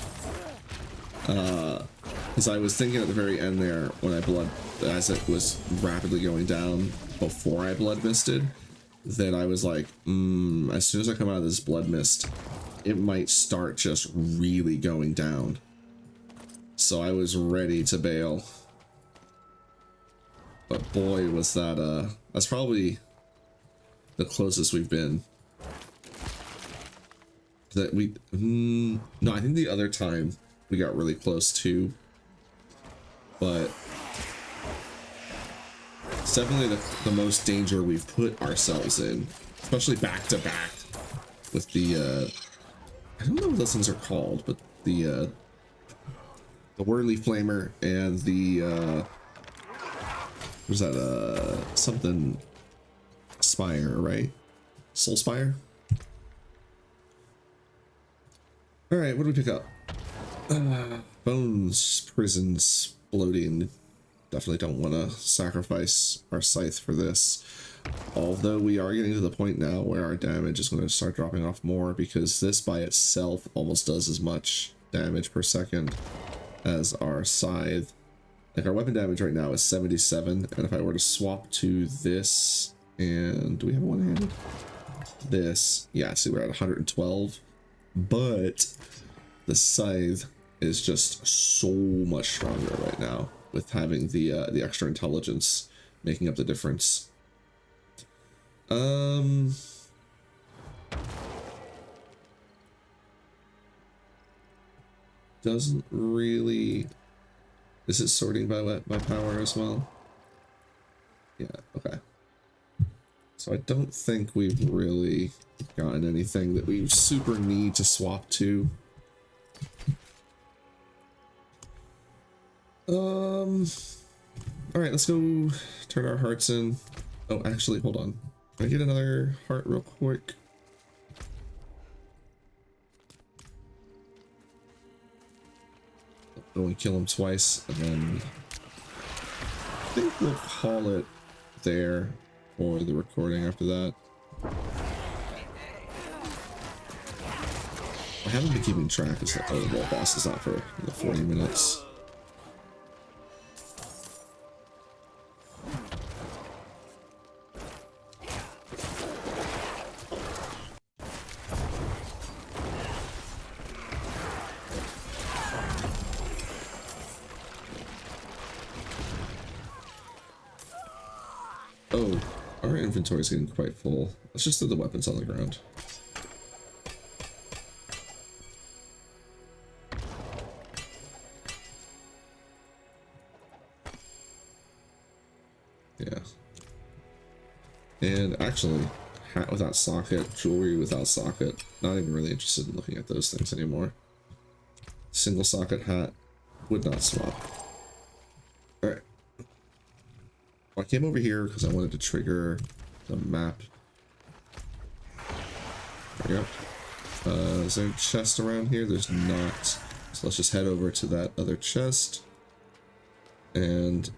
Because I was thinking at the very end there, when I as it was rapidly going down before I blood misted, that I was like, as soon as I come out of this blood mist, it might start just really going down. So I was ready to bail. But boy, was that, that's probably the closest we've been. That we, no, I think the other time we got really close too. But it's definitely the most danger we've put ourselves in, especially back to back with the I don't know what those things are called, but the whirly flamer and the what is that, something spire, right? Soul spire. All right, what do we pick up? Bones, prisons, bloating. Definitely don't want to sacrifice our scythe for this. Although we are getting to the point now where our damage is going to start dropping off more, because this by itself almost does as much damage per second as our scythe. Like our weapon damage right now is 77, and if I were to swap to this, and do we have a one-handed? This, yeah, see we're at 112, but the scythe is just so much stronger right now with having the extra intelligence making up the difference. Doesn't really. Is it sorting by power as well? Yeah, okay. So I don't think we've really gotten anything that we super need to swap to. Alright, let's go turn our hearts in. Oh, actually, hold on. Can I get another heart real quick? Only kill him twice, and then I think we'll call it there for the recording after that. I haven't been keeping track as the world boss is out for the 40 minutes. Oh, our inventory is getting quite full. Let's just throw the weapons on the ground. Yeah. And actually, hat without socket, jewelry without socket. Not even really interested in looking at those things anymore. Single socket hat, would not swap. Alright. I came over here because I wanted to trigger the map. There we go. Is there a chest around here? There's not. So let's just head over to that other chest. And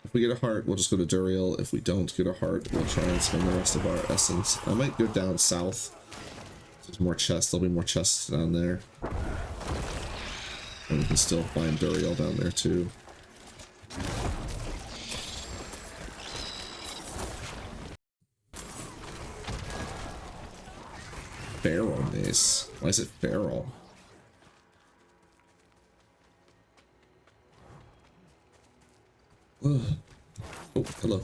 if we get a heart, we'll just go to Duriel. If we don't get a heart, we'll try and spend the rest of our essence. I might go down south. There's more chests. There'll be more chests down there. And we can still find Duriel down there too. Feral mace. Why is it feral? Ugh. Oh, hello.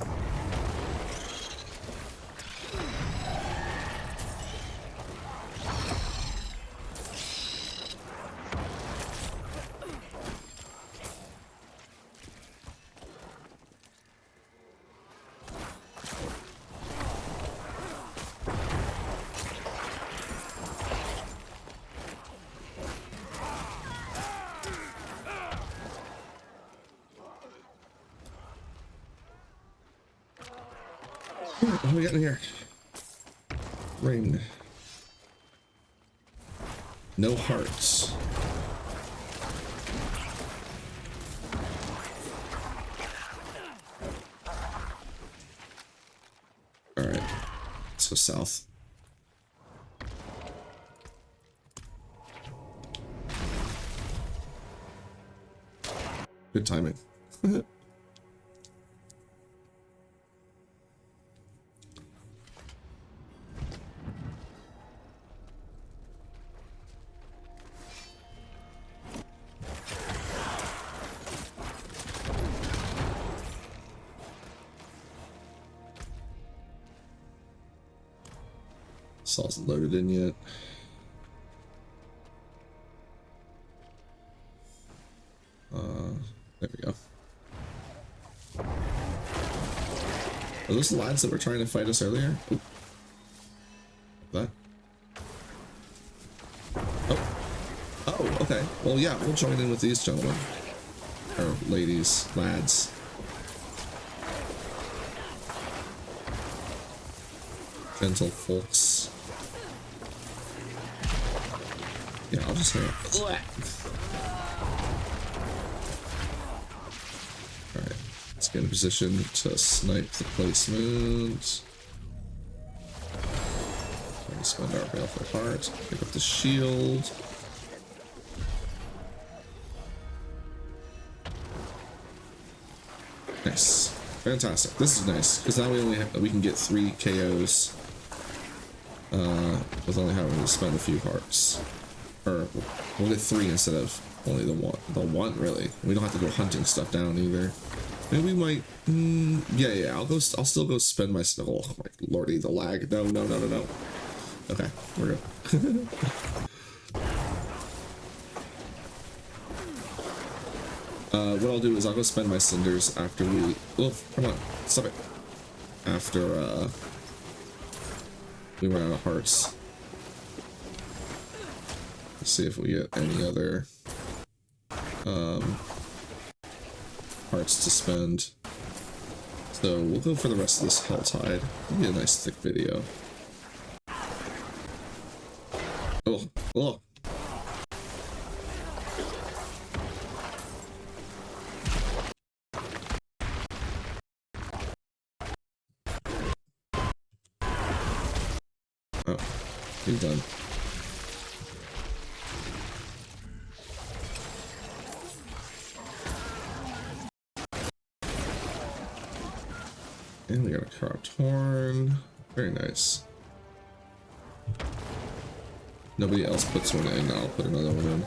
What do we got in here? Ring. No hearts. Alright. Let's go south. Good timing. This isn't loaded in yet. There we go. Are those the lads that were trying to fight us earlier? Ooh. That. Oh. Oh, okay. Well, yeah, we'll join in with these gentlemen. Or ladies, lads. Gentle folks. Yeah, I'll just hang up. Alright, let's get in position to snipe the placement. We'll spend our baleful heart. Pick up the shield. Nice. Fantastic. This is nice, because now we can get 3 KOs with only having to spend a few hearts. Or we'll get 3 instead of Only the one really. We don't have to go hunting stuff down either. Maybe we might. Yeah. I'll still go spend my. Oh my lordy, the lag. No. Okay, we're good. What I'll do is I'll go spend my cinders after we. Oh, come on, stop it. After we run out of hearts. Let's see if we get any other hearts to spend. So we'll go for the rest of this Helltide. It'll be a nice thick video. Oh. Oh, he's done. And we got a crop torn. Very nice. Nobody else puts one in. I'll put another one in.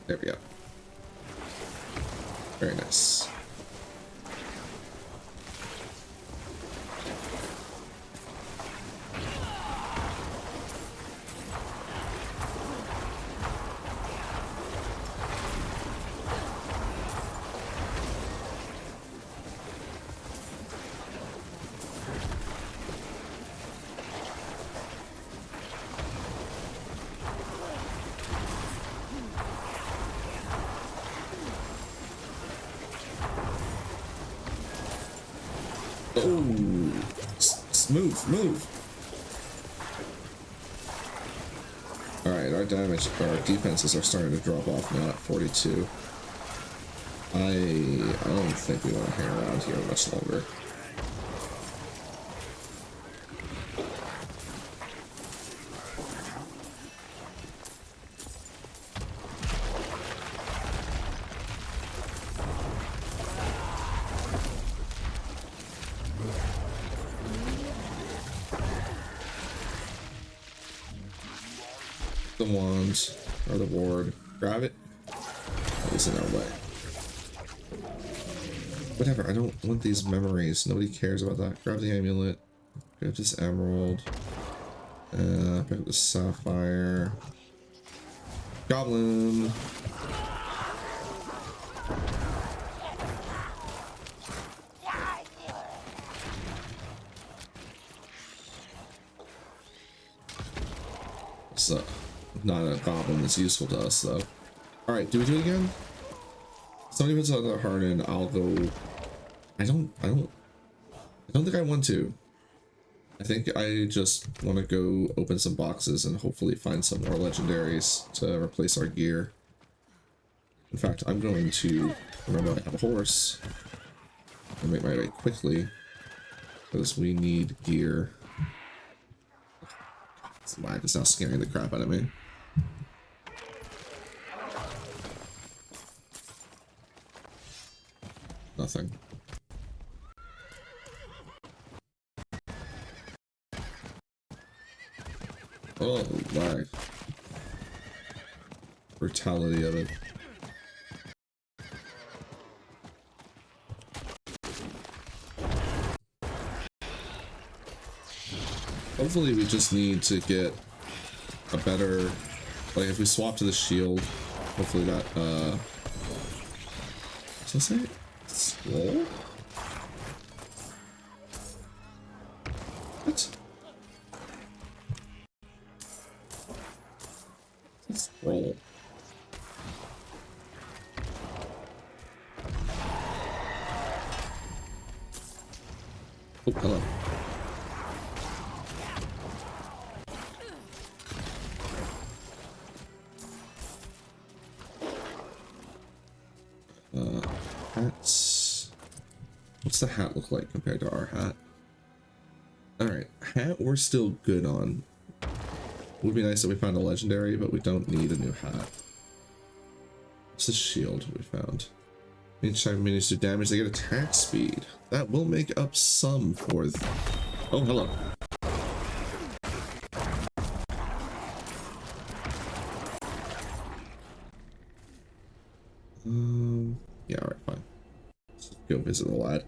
There we go. Very nice. Move. Alright, our defenses are starting to drop off now at 42. I don't think we want to hang around here much longer. The wand or the ward. Grab it. It's in our way. Whatever, I don't want these memories. Nobody cares about that. Grab the amulet. Grab this emerald. Pick up the sapphire. Goblin. So, not a goblin that's useful to us though. Alright, do we do it again? Somebody puts another heart in, I'll go. I don't think I want to. I think I just want to go open some boxes and hopefully find some more legendaries to replace our gear. In fact, I'm going to remember I have a horse and make my way quickly because we need gear. This lag is now scaring the crap out of me. Nothing. Oh, lag. Brutality of it. Hopefully we just need to get a better, like if we swap to the shield, hopefully that, what's that say? Scroll? What? Scroll. Oh, hello. Hats. What's the hat look like compared to our hat? Alright, hat we're still good on. Would be nice if we found a legendary, but we don't need a new hat. What's the shield we found? Each time minions do damage, they get attack speed. That will make up some for oh, hello. go visit the lad.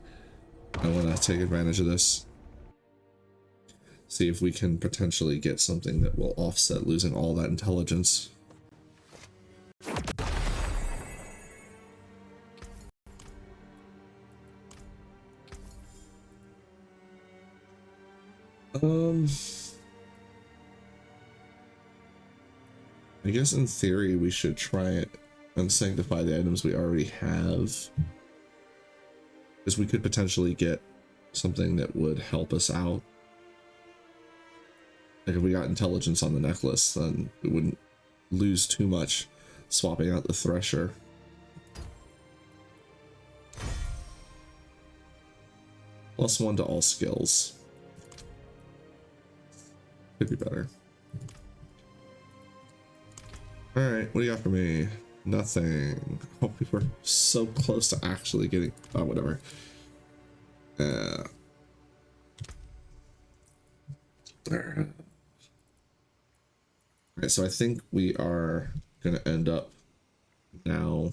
I want to take advantage of this. See if we can potentially get something that will offset losing all that intelligence. I guess in theory we should try it and sanctify the items we already have, because we could potentially get something that would help us out. Like if we got intelligence on the necklace, then we wouldn't lose too much swapping out the thresher. +1 to all skills. Could be better. Alright, what do you got for me? Nothing. Oh, we were so close to actually getting... Oh, whatever. Alright, so I think we are going to end up now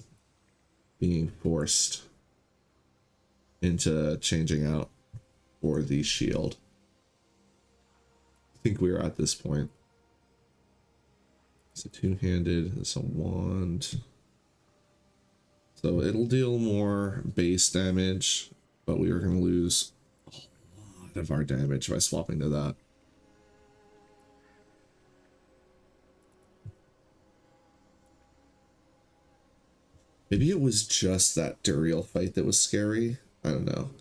being forced into changing out for the shield. I think we are at this point. It's a two-handed, it's a wand. So it'll deal more base damage, but we are going to lose a lot of our damage by swapping to that. Maybe it was just that Duriel fight that was scary. I don't know.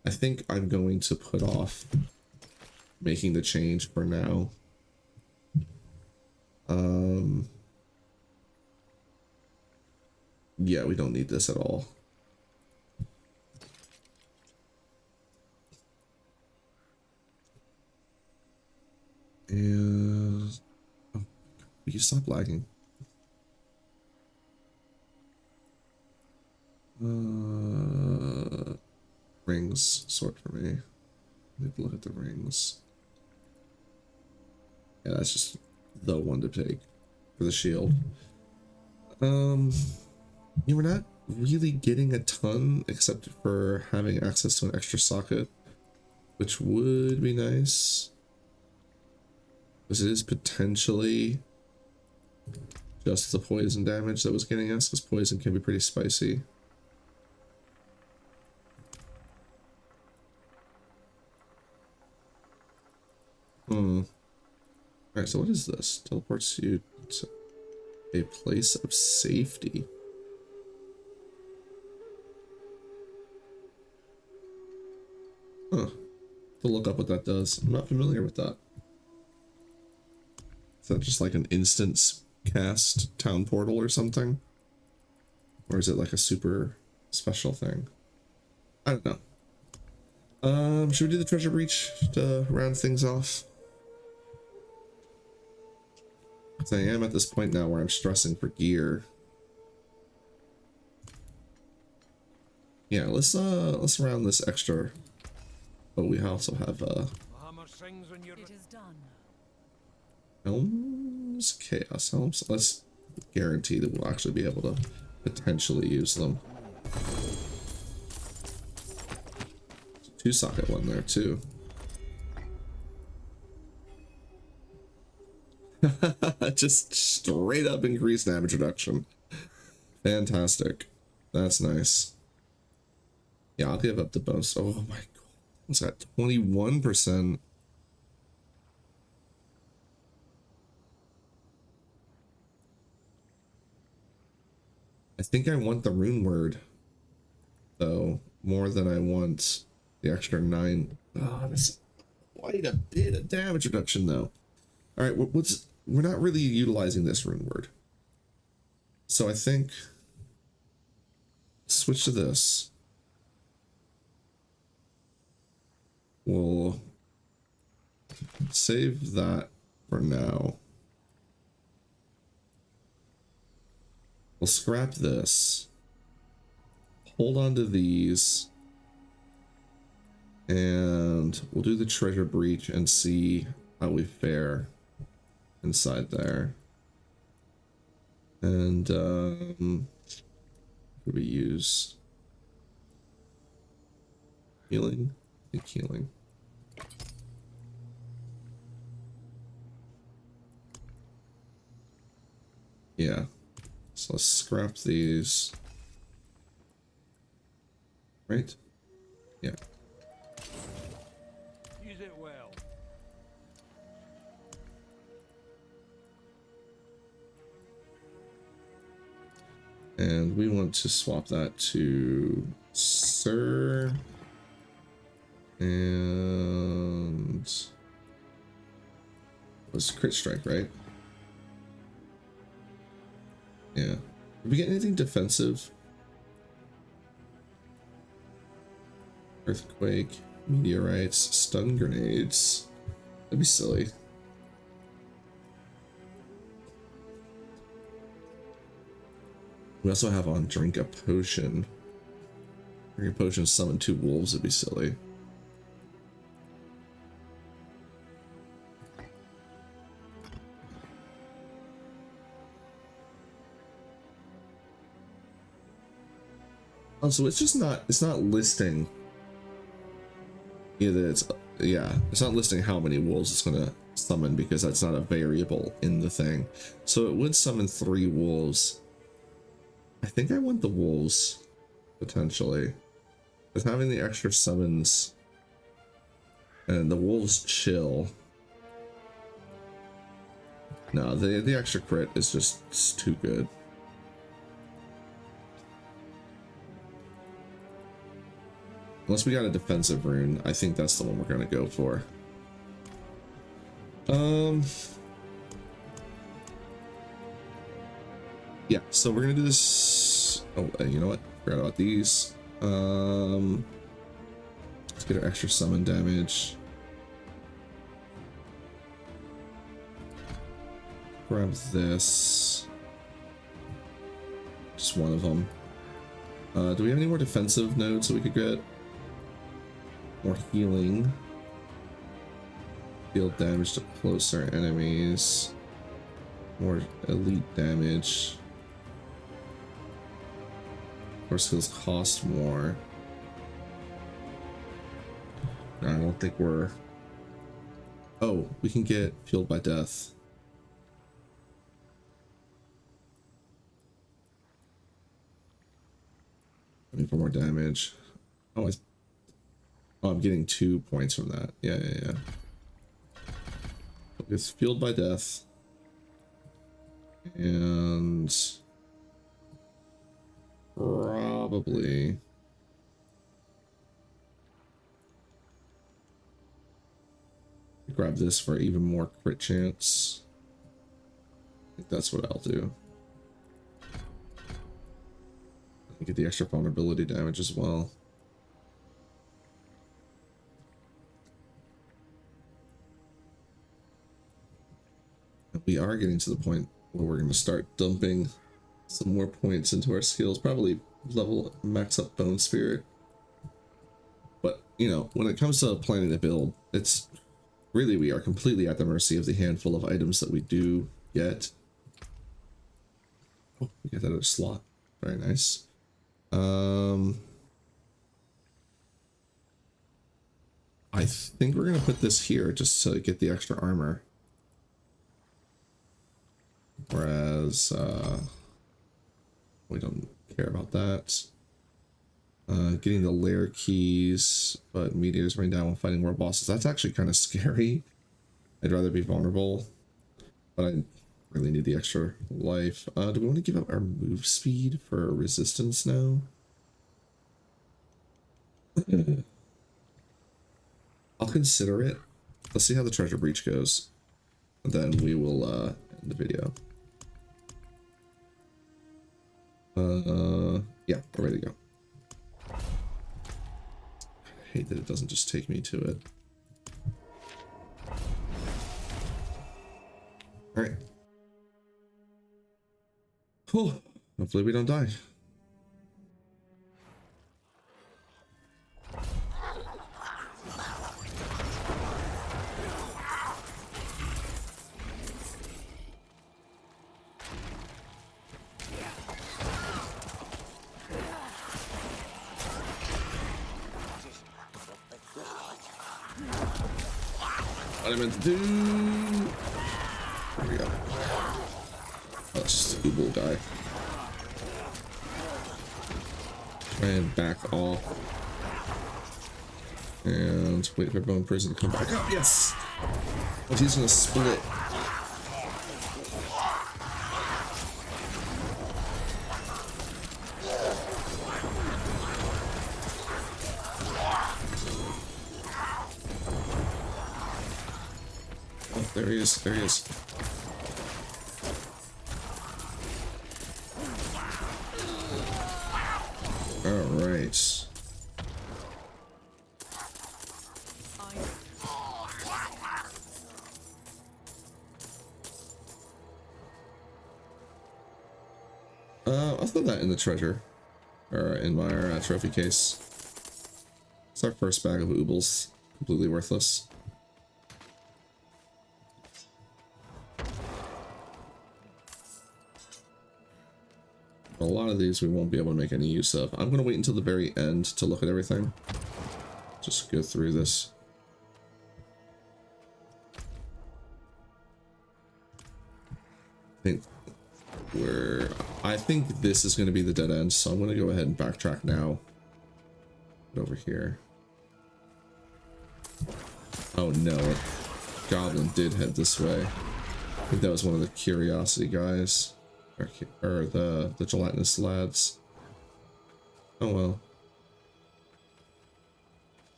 I think I'm going to put off making the change for now. Yeah, we don't need this at all. And oh, will you stop lagging? Rings sort for me. Let me look at the rings. Yeah, that's just the one to take for the shield. You were not really getting a ton except for having access to an extra socket, which would be nice, because it is potentially just the poison damage that was getting us, because poison can be pretty spicy. Alright, so what is this? Teleports you to a place of safety. Huh. To look up what that does. I'm not familiar with that. Is that just like an instance cast town portal or something? Or is it like a super special thing? I don't know. Should we do the treasure breach to round things off? Because I am at this point now where I'm stressing for gear. Yeah, let's round this extra. But we also have
The hammer sings when you're...
It is done.
Helms, Chaos Helms. Let's guarantee that we'll actually be able to potentially use them. Two socket one there too. Just straight up increased damage reduction. Fantastic. That's nice. Yeah, I'll give up the bonus. Oh my god. What's that? 21%. I think I want the rune word, though, more than I want the extra 9. Oh, that's quite a bit of damage reduction, though. All right, we're not really utilizing this rune word, so I think switch to this. We'll save that for now. We'll scrap this. Hold on to these. And we'll do the treasure breach and see how we fare inside there. And what do we use? Healing? I think healing. Yeah. So let's scrap these. Right? Yeah.
Use it well.
And we want to swap that to Sir. And it was crit strike, right? Yeah. Did we get anything defensive? Earthquake, meteorites, stun grenades. That'd be silly. We also have on drink a potion. Drink a potion, summon 2 wolves, would be silly. Also, it's not listing either. It's not listing how many wolves it's gonna summon because that's not a variable in the thing. So it would summon 3 wolves. I think I want the wolves, potentially. Because having the extra summons and the wolves chill. No, the extra crit is just too good. Unless we got a defensive rune, I think that's the one we're gonna go for. Yeah, so we're gonna do this. Oh, you know what? Forgot about these. Let's get our extra summon damage. Grab this. Just one of them. Do we have any more defensive nodes that we could get? More healing. Deal damage to closer enemies. More elite damage. Our skills cost more. I don't think we're... Oh, we can get fueled by death. I mean, for more damage. Oh, I'm getting 2 points from that. Yeah. It's fueled by death. And... probably... grab this for even more crit chance. I think that's what I'll do. Get the extra vulnerability damage as well. We are getting to the point where we're going to start dumping some more points into our skills. Probably level max up Bone Spirit. But, you know, when it comes to planning the build, it's really, we are completely at the mercy of the handful of items that we do get. Oh, we get that other slot. Very nice. I think we're gonna put this here just to get the extra armor. Whereas, we don't care about that. Getting the lair keys, but meteors rain down when fighting more bosses. That's actually kind of scary. I'd rather be vulnerable, but I really need the extra life. Do we want to give up our move speed for resistance now? I'll consider it. Let's see how the treasure breach goes. And then we will end the video. Yeah, we're ready to go. I hate that it doesn't just take me to it. Alright. Cool. Hopefully we don't die. what I meant to do. There we go. Oh, it's just a Google guy. Try and back off. And wait for everyone in prison to come back up. Yes! But he's gonna split. Oh, there he is. There he is. All right. I'll throw that in the treasure, or in my trophy case. It's our first bag of oobles, completely worthless. A lot of these we won't be able to make any use of. I'm gonna wait until the very end to look at everything. Just go through this. I think this is going to be the dead end, so I'm going to go ahead and backtrack now. Over here. Oh no, Goblin did head this way. I think that was one of the curiosity guys, or the gelatinous lads. Oh well.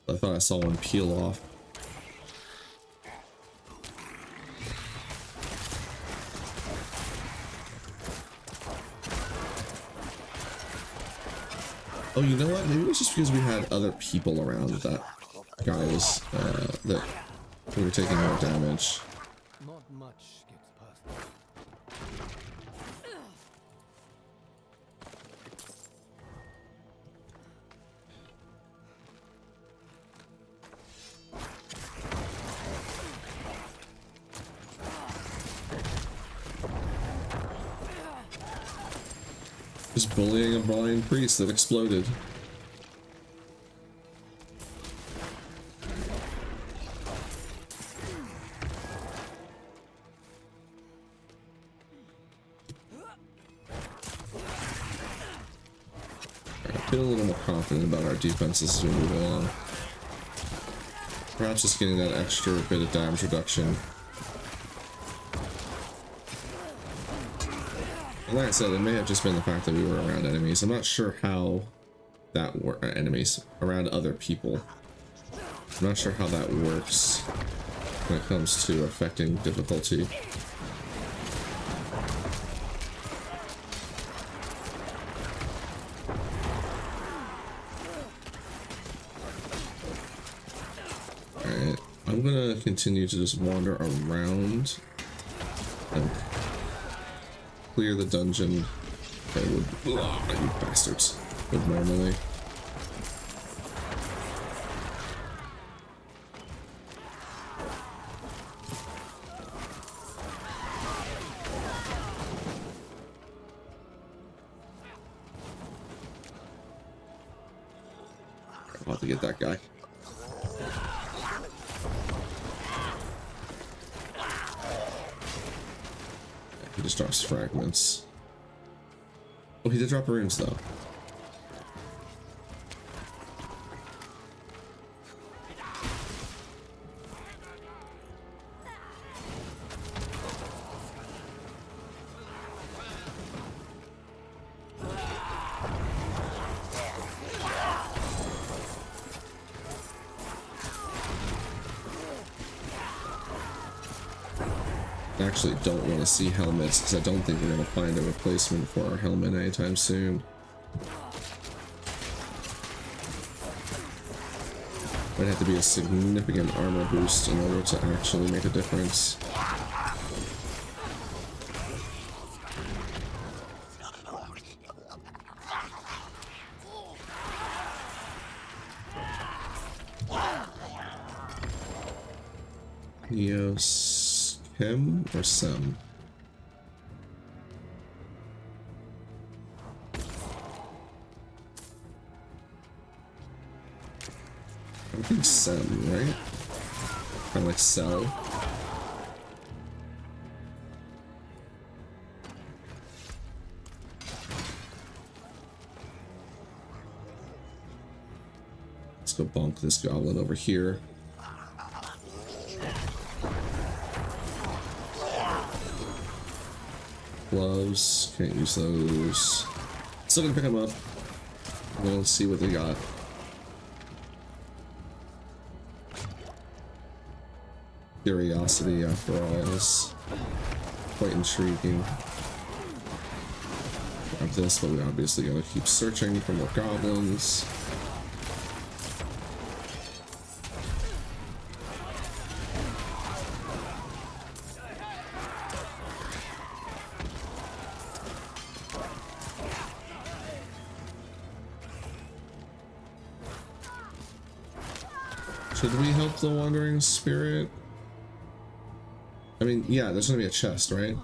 I thought I saw one peel off. Oh, you know what? Maybe it was just because we had other people around that guys that we were taking more damage.
Not much gets past them.
Just bullying a blind priest that exploded. I feel a little more confident about our defenses as we move along. Perhaps just getting that extra bit of damage reduction. Like I said, it may have just been the fact that we were around enemies. I'm not sure how that enemies around other people. I'm not sure how that works when it comes to affecting difficulty. Alright, I'm gonna continue to just wander around and clear the dungeon that would, you bastards, would normally. I'm about to get that guy. He just drops fragments. Oh, he did drop runes though. I actually don't want to see helmets because I don't think we're going to find a replacement for our helmet anytime soon. Might have to be a significant armor boost in order to actually make a difference. Him or Sem? I think Sem, right? Kind of like so. Let's go bonk this goblin over here. Gloves, can't use those. Still gonna pick them up. We'll see what they got. Curiosity, after all, is quite intriguing. Grab this, but we obviously gotta keep searching for more goblins. Should we help the wandering spirit? I mean, yeah, there's gonna be a chest, right?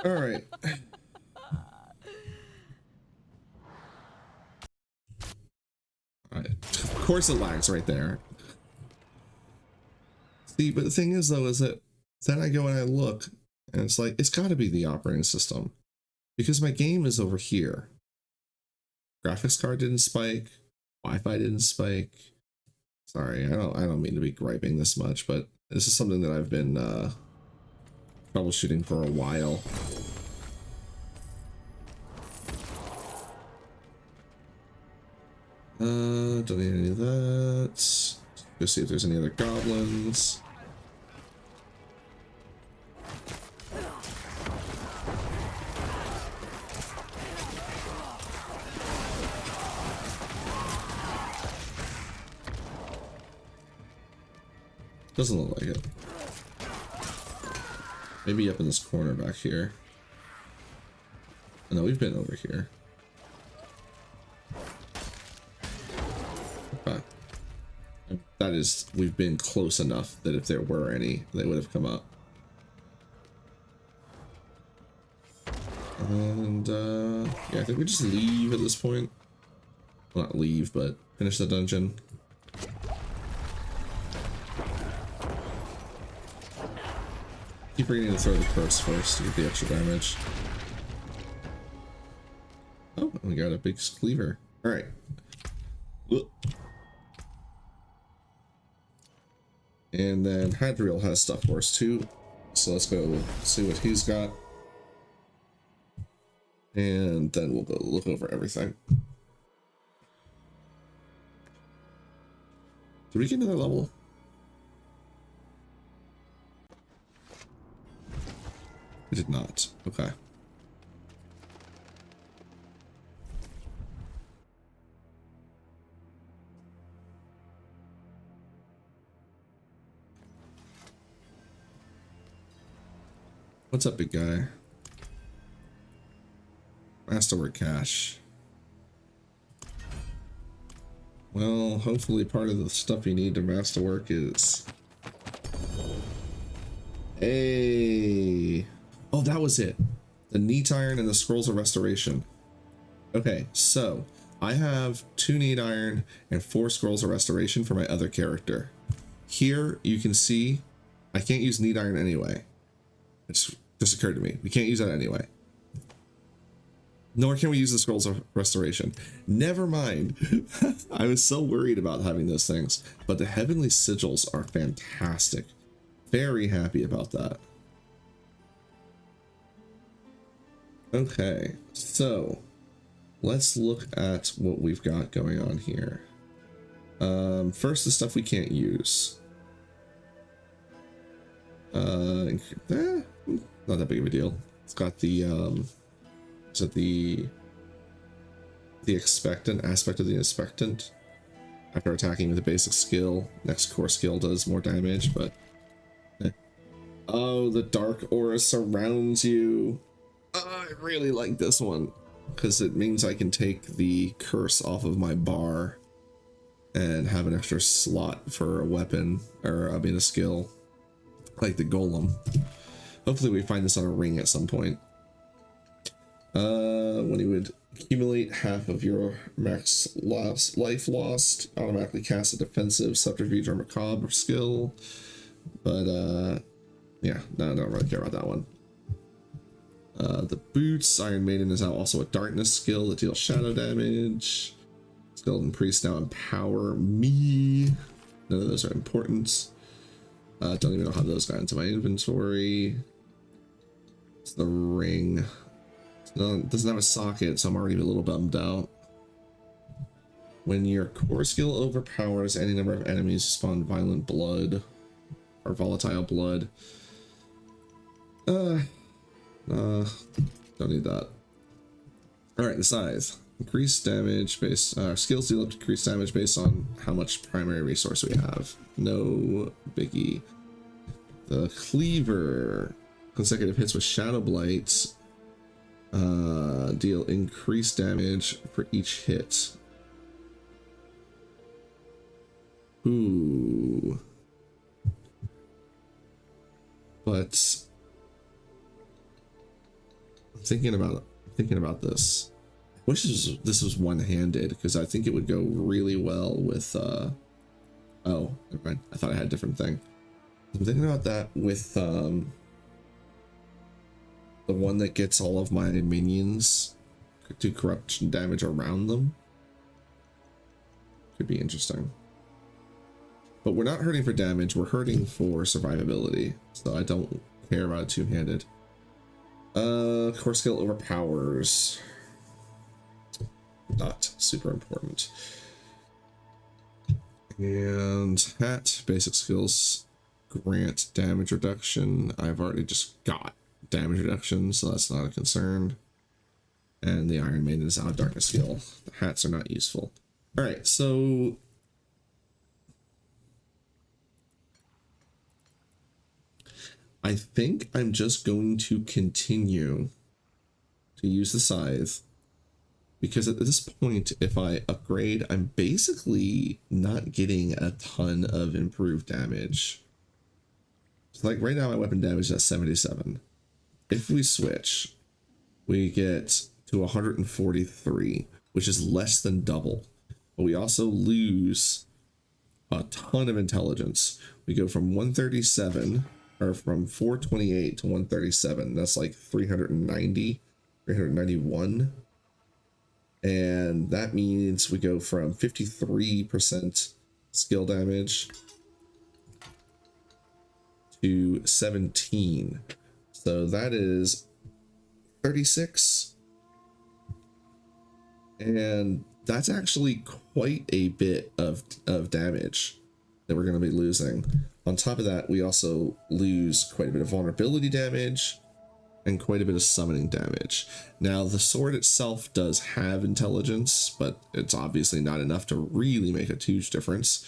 All right. Of course it lags right there. See, but the thing is though, is that then I go and I look and it's like, it's gotta be the operating system because my game is over here. Graphics card didn't spike. Wi-Fi didn't spike. Sorry, I don't mean to be griping this much, but this is something that I've been troubleshooting for a while. Don't need any of that. Go see if there's any other goblins. Doesn't look like it. Maybe up in this corner back here. Oh, no, we've been over here. Okay. That is, we've been close enough that if there were any, they would have come up. And, yeah, I think we just leave at this point. Well, not leave, but finish the dungeon. Keep forgetting to throw the curse first to get the extra damage. Oh, we got a big cleaver. All right. And then Hadriel has stuff for us too. So let's go see what he's got. And then we'll go look over everything. Did we get another level? We did not. Okay. What's up, big guy? Masterwork cache. Well, hopefully part of the stuff you need to masterwork is... Hey! Oh, that was it. The neat iron and the scrolls of restoration. Okay, so I have 2 neat iron and 4 scrolls of restoration for my other character. Here you can see I can't use neat iron anyway. It's just occurred to me. We can't use that anyway. Nor can we use the scrolls of restoration. Never mind. I was so worried about having those things, but the heavenly sigils are fantastic. Very happy about that. Okay, so let's look at what we've got going on here. First, the stuff we can't use. Not that big of a deal. It's got the is it the expectant aspect of the expectant? After attacking with a basic skill, next core skill does more damage, but oh, the dark aura surrounds you. Oh, I really like this one because it means I can take the curse off of my bar and have an extra slot for a weapon, or I mean a skill, like the golem. Hopefully we find this on a ring at some point. When you would accumulate half of your max life lost, automatically cast a defensive subterfuge or macabre skill. But yeah, no, I don't really care about that one. The boots, Iron Maiden is now also a darkness skill that deals shadow damage. Skeleton Priest now empower me. None of those are important. Don't even know how those got into my inventory. It's the ring. It doesn't have a socket, so I'm already a little bummed out. When your core skill overpowers any number of enemies, spawn violent blood or volatile blood. Don't need that. Alright, the scythe. Increased damage based, skills deal up increased damage based on how much primary resource we have. No biggie. The cleaver. Consecutive hits with shadow blights deal increased damage for each hit. Ooh. But I'm thinking about this. I wish this was one-handed, because I think it would go really well with oh, never mind. I thought I had a different thing. I'm thinking about that with the one that gets all of my minions to corruption damage around them. Could be interesting. But we're not hurting for damage, we're hurting for survivability, so I don't care about it two-handed. Core skill overpowers. Not super important. And hat, basic skills grant damage reduction. I've already just got damage reduction, so that's not a concern. And the Iron Maiden is now a darkness skill. The hats are not useful. Alright, so I think I'm just going to continue to use the scythe, because at this point, if I upgrade, I'm basically not getting a ton of improved damage. So like right now my weapon damage is at 77. If we switch, we get to 143, which is less than double. But we also lose a ton of intelligence. We go from 137, or from 428 to 137. That's like 390, 391. And that means we go from 53% skill damage to 17. So that is 36. And that's actually quite a bit of damage that we're going to be losing. On top of that, we also lose quite a bit of vulnerability damage and quite a bit of summoning damage. Now, the sword itself does have intelligence, but it's obviously not enough to really make a huge difference.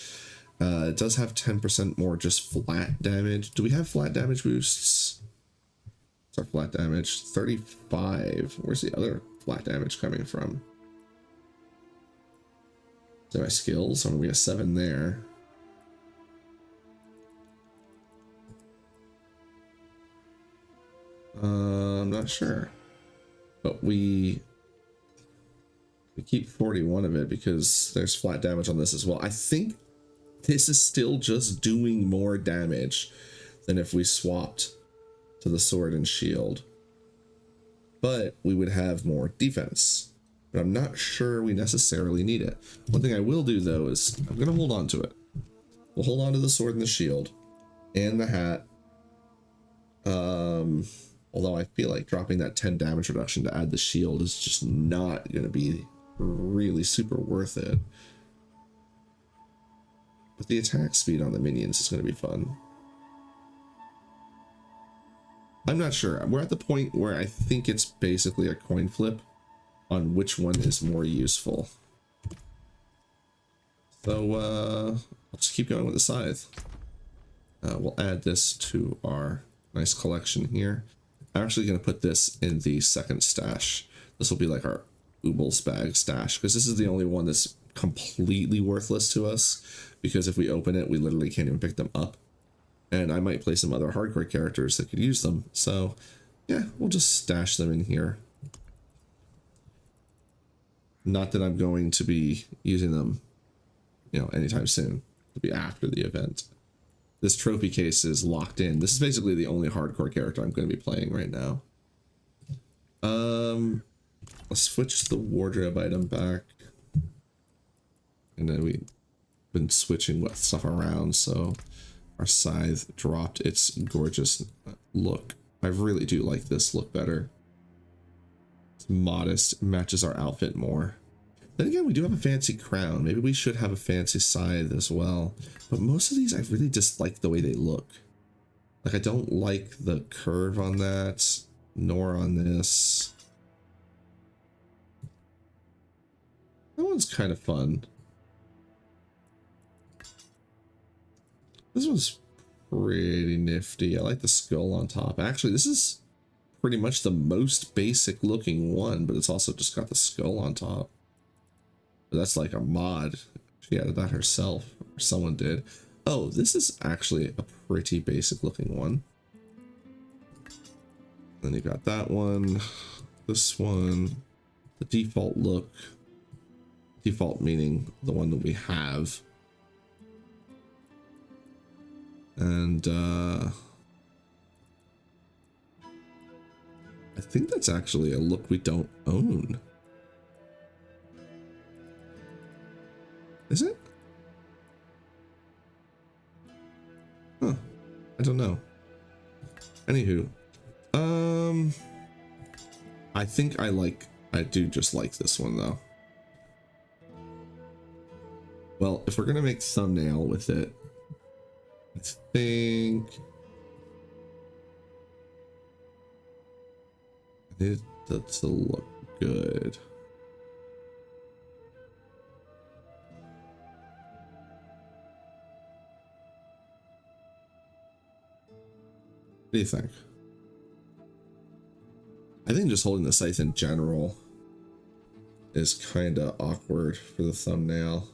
It does have 10% more just flat damage. Do we have flat damage boosts? What's our flat damage? 35. Where's the other flat damage coming from? So my skills, I'm gonna be a 7 there. I'm not sure, but we keep 41 of it because there's flat damage on this as well. I think this is still just doing more damage than if we swapped to the sword and shield. but we would have more defense. But I'm not sure we necessarily need it. One thing I will do though is I'm gonna hold on to it. We'll hold on to the sword and the shield and the hat. Although I feel like dropping that 10 damage reduction to add the shield is just not gonna be really super worth it. But the attack speed on the minions is gonna be fun. I'm not sure. We're at the point where I think it's basically a coin flip on which one is more useful. So I'll just keep going with the scythe. We'll add this to our nice collection here. I'm actually going to put this in the second stash. This will be like our Oobles bag stash, because this is the only one that's completely worthless to us, because if we open it, we literally can't even pick them up. And I might play some other hardcore characters that could use them. So yeah, we'll just stash them in here. Not that I'm going to be using them, you know, anytime soon. It'll be after the event. This trophy case is locked in. This is basically the only hardcore character I'm going to be playing right now. Let's switch the wardrobe item back. And then we've been switching stuff around, so our scythe dropped its gorgeous look. I really do like this look better. It's modest, it matches our outfit more. Then again, we do have a fancy crown. Maybe we should have a fancy scythe as well. But most of these, I really just like the way they look. Like, I don't like the curve on that, nor on this. That one's kind of fun. This one's pretty nifty. I like the skull on top. Actually, this is pretty much the most basic looking one, but it's also just got the skull on top. But that's like a mod. She added that herself, or someone did. Oh, this is actually a pretty basic looking one. Then you got that one, this one, the default look. Default meaning the one that we have. And I think that's actually a look we don't own. Is it? Huh. I don't know. Anywho. I think I do just like this one though. Well, if we're gonna make thumbnail with it, I think I need that to look good. What do you think? I think just holding the scythe in general is kind of awkward for the thumbnail.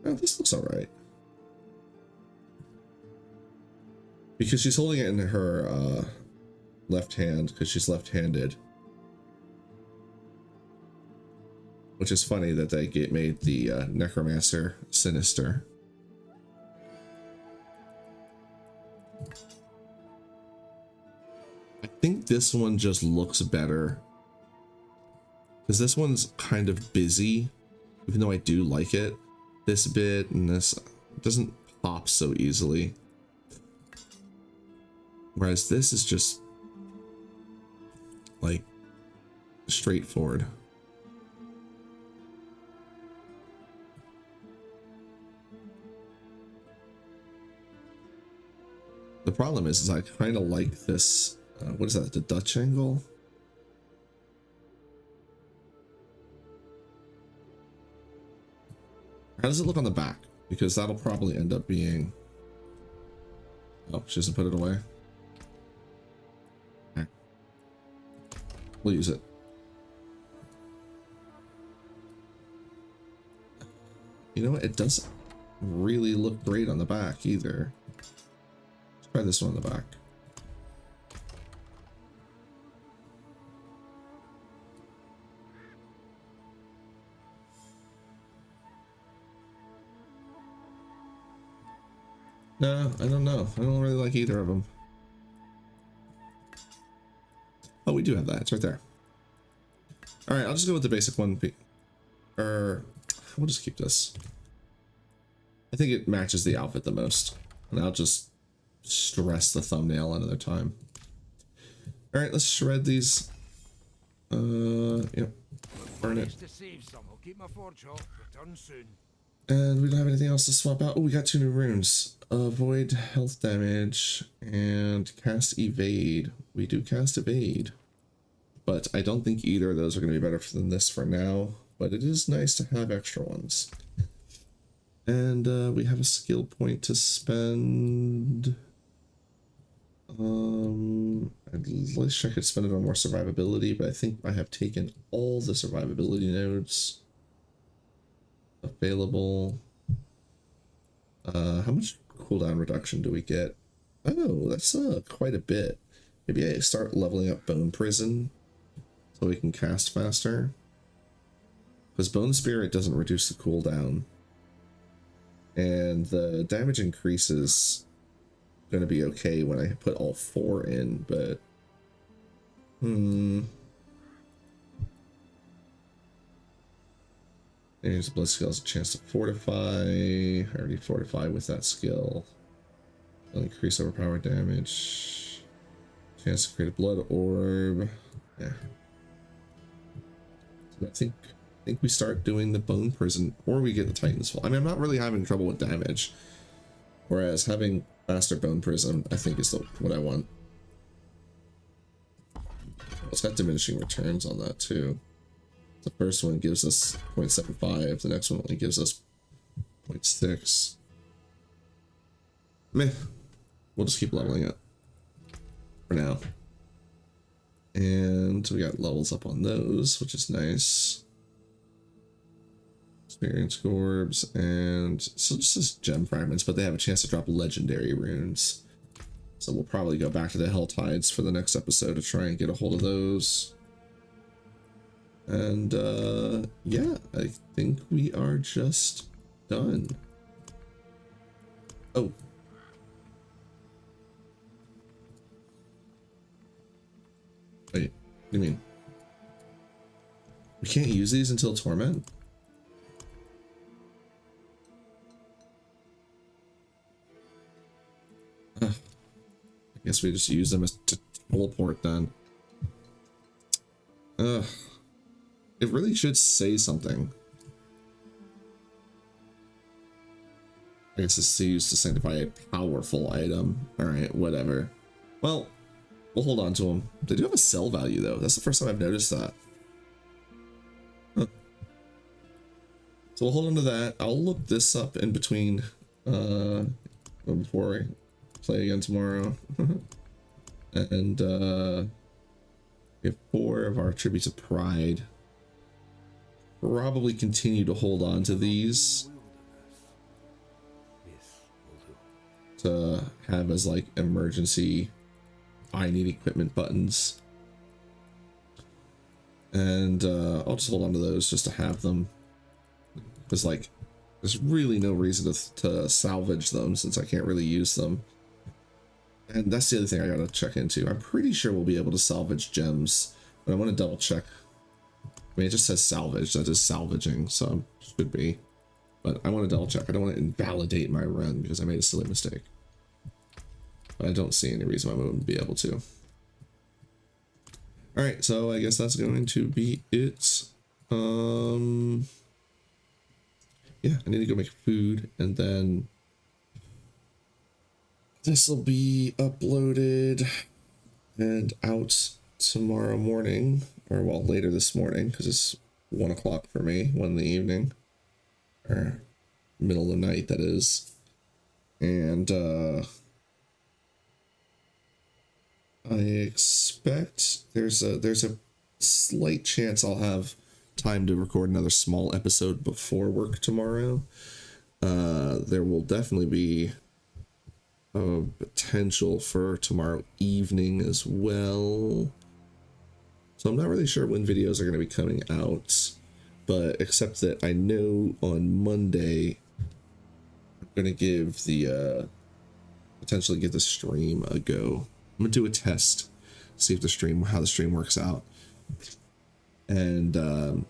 Oh, this looks alright. Because she's holding it in her left hand, because she's left-handed. Which is funny that they made the Necromancer sinister. I think this one just looks better. Because this one's kind of busy, even though I do like it. This bit and this doesn't pop so easily. Whereas this is just like straightforward. The problem is I kind of like this. What is that? The Dutch angle? How does it look on the back? Because that'll probably end up being... Oh, she doesn't put it away. Okay. We'll use it. You know what? It doesn't really look great on the back either. Let's try this one on the back. No, I don't know. I don't really like either of them. Oh, we do have that. It's right there. All right, I'll just go with the basic one. We'll just keep this. I think it matches the outfit the most. And I'll just stress the thumbnail another time. All right, let's shred these. Yep. Burn it. And we don't have anything else to swap out. Oh, we got 2 new runes. Avoid health damage and cast evade. We do cast evade. But I don't think either of those are going to be better than this for now. But it is nice to have extra ones. And we have a skill point to spend. At least I could spend it on more survivability, but I think I have taken all the survivability nodes available. How much cooldown reduction do we get? Oh, that's quite a bit. Maybe I start leveling up Bone Prison so we can cast faster. Because Bone Spirit doesn't reduce the cooldown. And the damage increase is going to be okay when I put all 4 in, but... Maybe the blood skill has a chance to fortify. I already fortify with that skill. I'll increase overpowered damage. Chance to create a blood orb. Yeah. So I think we start doing the Bone Prison, or we get the Titan's Fall. I mean, I'm not really having trouble with damage. Whereas having faster Bone Prison, I think, is what I want. It's got diminishing returns on that too. The first one gives us 0.75, the next one only gives us 0.6. Meh. We'll just keep leveling it for now. And we got levels up on those, which is nice. Experience orbs, and so just as gem fragments, but they have a chance to drop legendary runes. So we'll probably go back to the Hell Tides for the next episode to try and get a hold of those. And yeah, I think we are just done. Oh. Wait, what do you mean? We can't use these until Torment? I guess we just use them as to teleport then. It really should say something. I guess it's used to sanctify a powerful item. Alright, whatever. Well, we'll hold on to them. They do have a sell value though. That's the first time I've noticed that. Huh. So we'll hold on to that. I'll look this up in between before I play again tomorrow. And we have 4 of our tributes of pride. Probably continue to hold on to these to have as like emergency I need equipment buttons. And I'll just hold on to those just to have them, because like there's really no reason to salvage them since I can't really use them. And that's the other thing I gotta check into. I'm pretty sure we'll be able to salvage gems, but I want to double check. I mean, it just says salvage, that is salvaging, so should be. But I want to double check. I don't want to invalidate my run because I made a silly mistake. But I don't see any reason why we wouldn't be able to. Alright, so I guess that's going to be it. Yeah, I need to go make food, and then this will be uploaded and out tomorrow morning, or well, later this morning, because it's 1 o'clock for me, 1 in the evening, or middle of the night, that is. And I expect there's a slight chance I'll have time to record another small episode before work tomorrow. There will definitely be a potential for tomorrow evening as well. So I'm not really sure when videos are going to be coming out, but except that I know on Monday I'm going to give the potentially give the stream a go. I'm going to do a test see if how the stream works out. And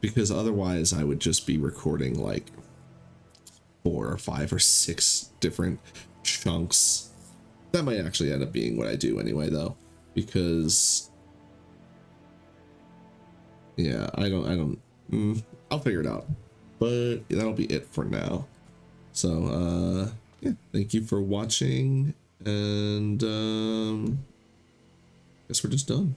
because otherwise I would just be recording like 4 or 5 or 6 different chunks. That might actually end up being what I do anyway, though, because yeah, I'll figure it out, but that'll be it for now. So yeah, thank you for watching, and guess we're just done.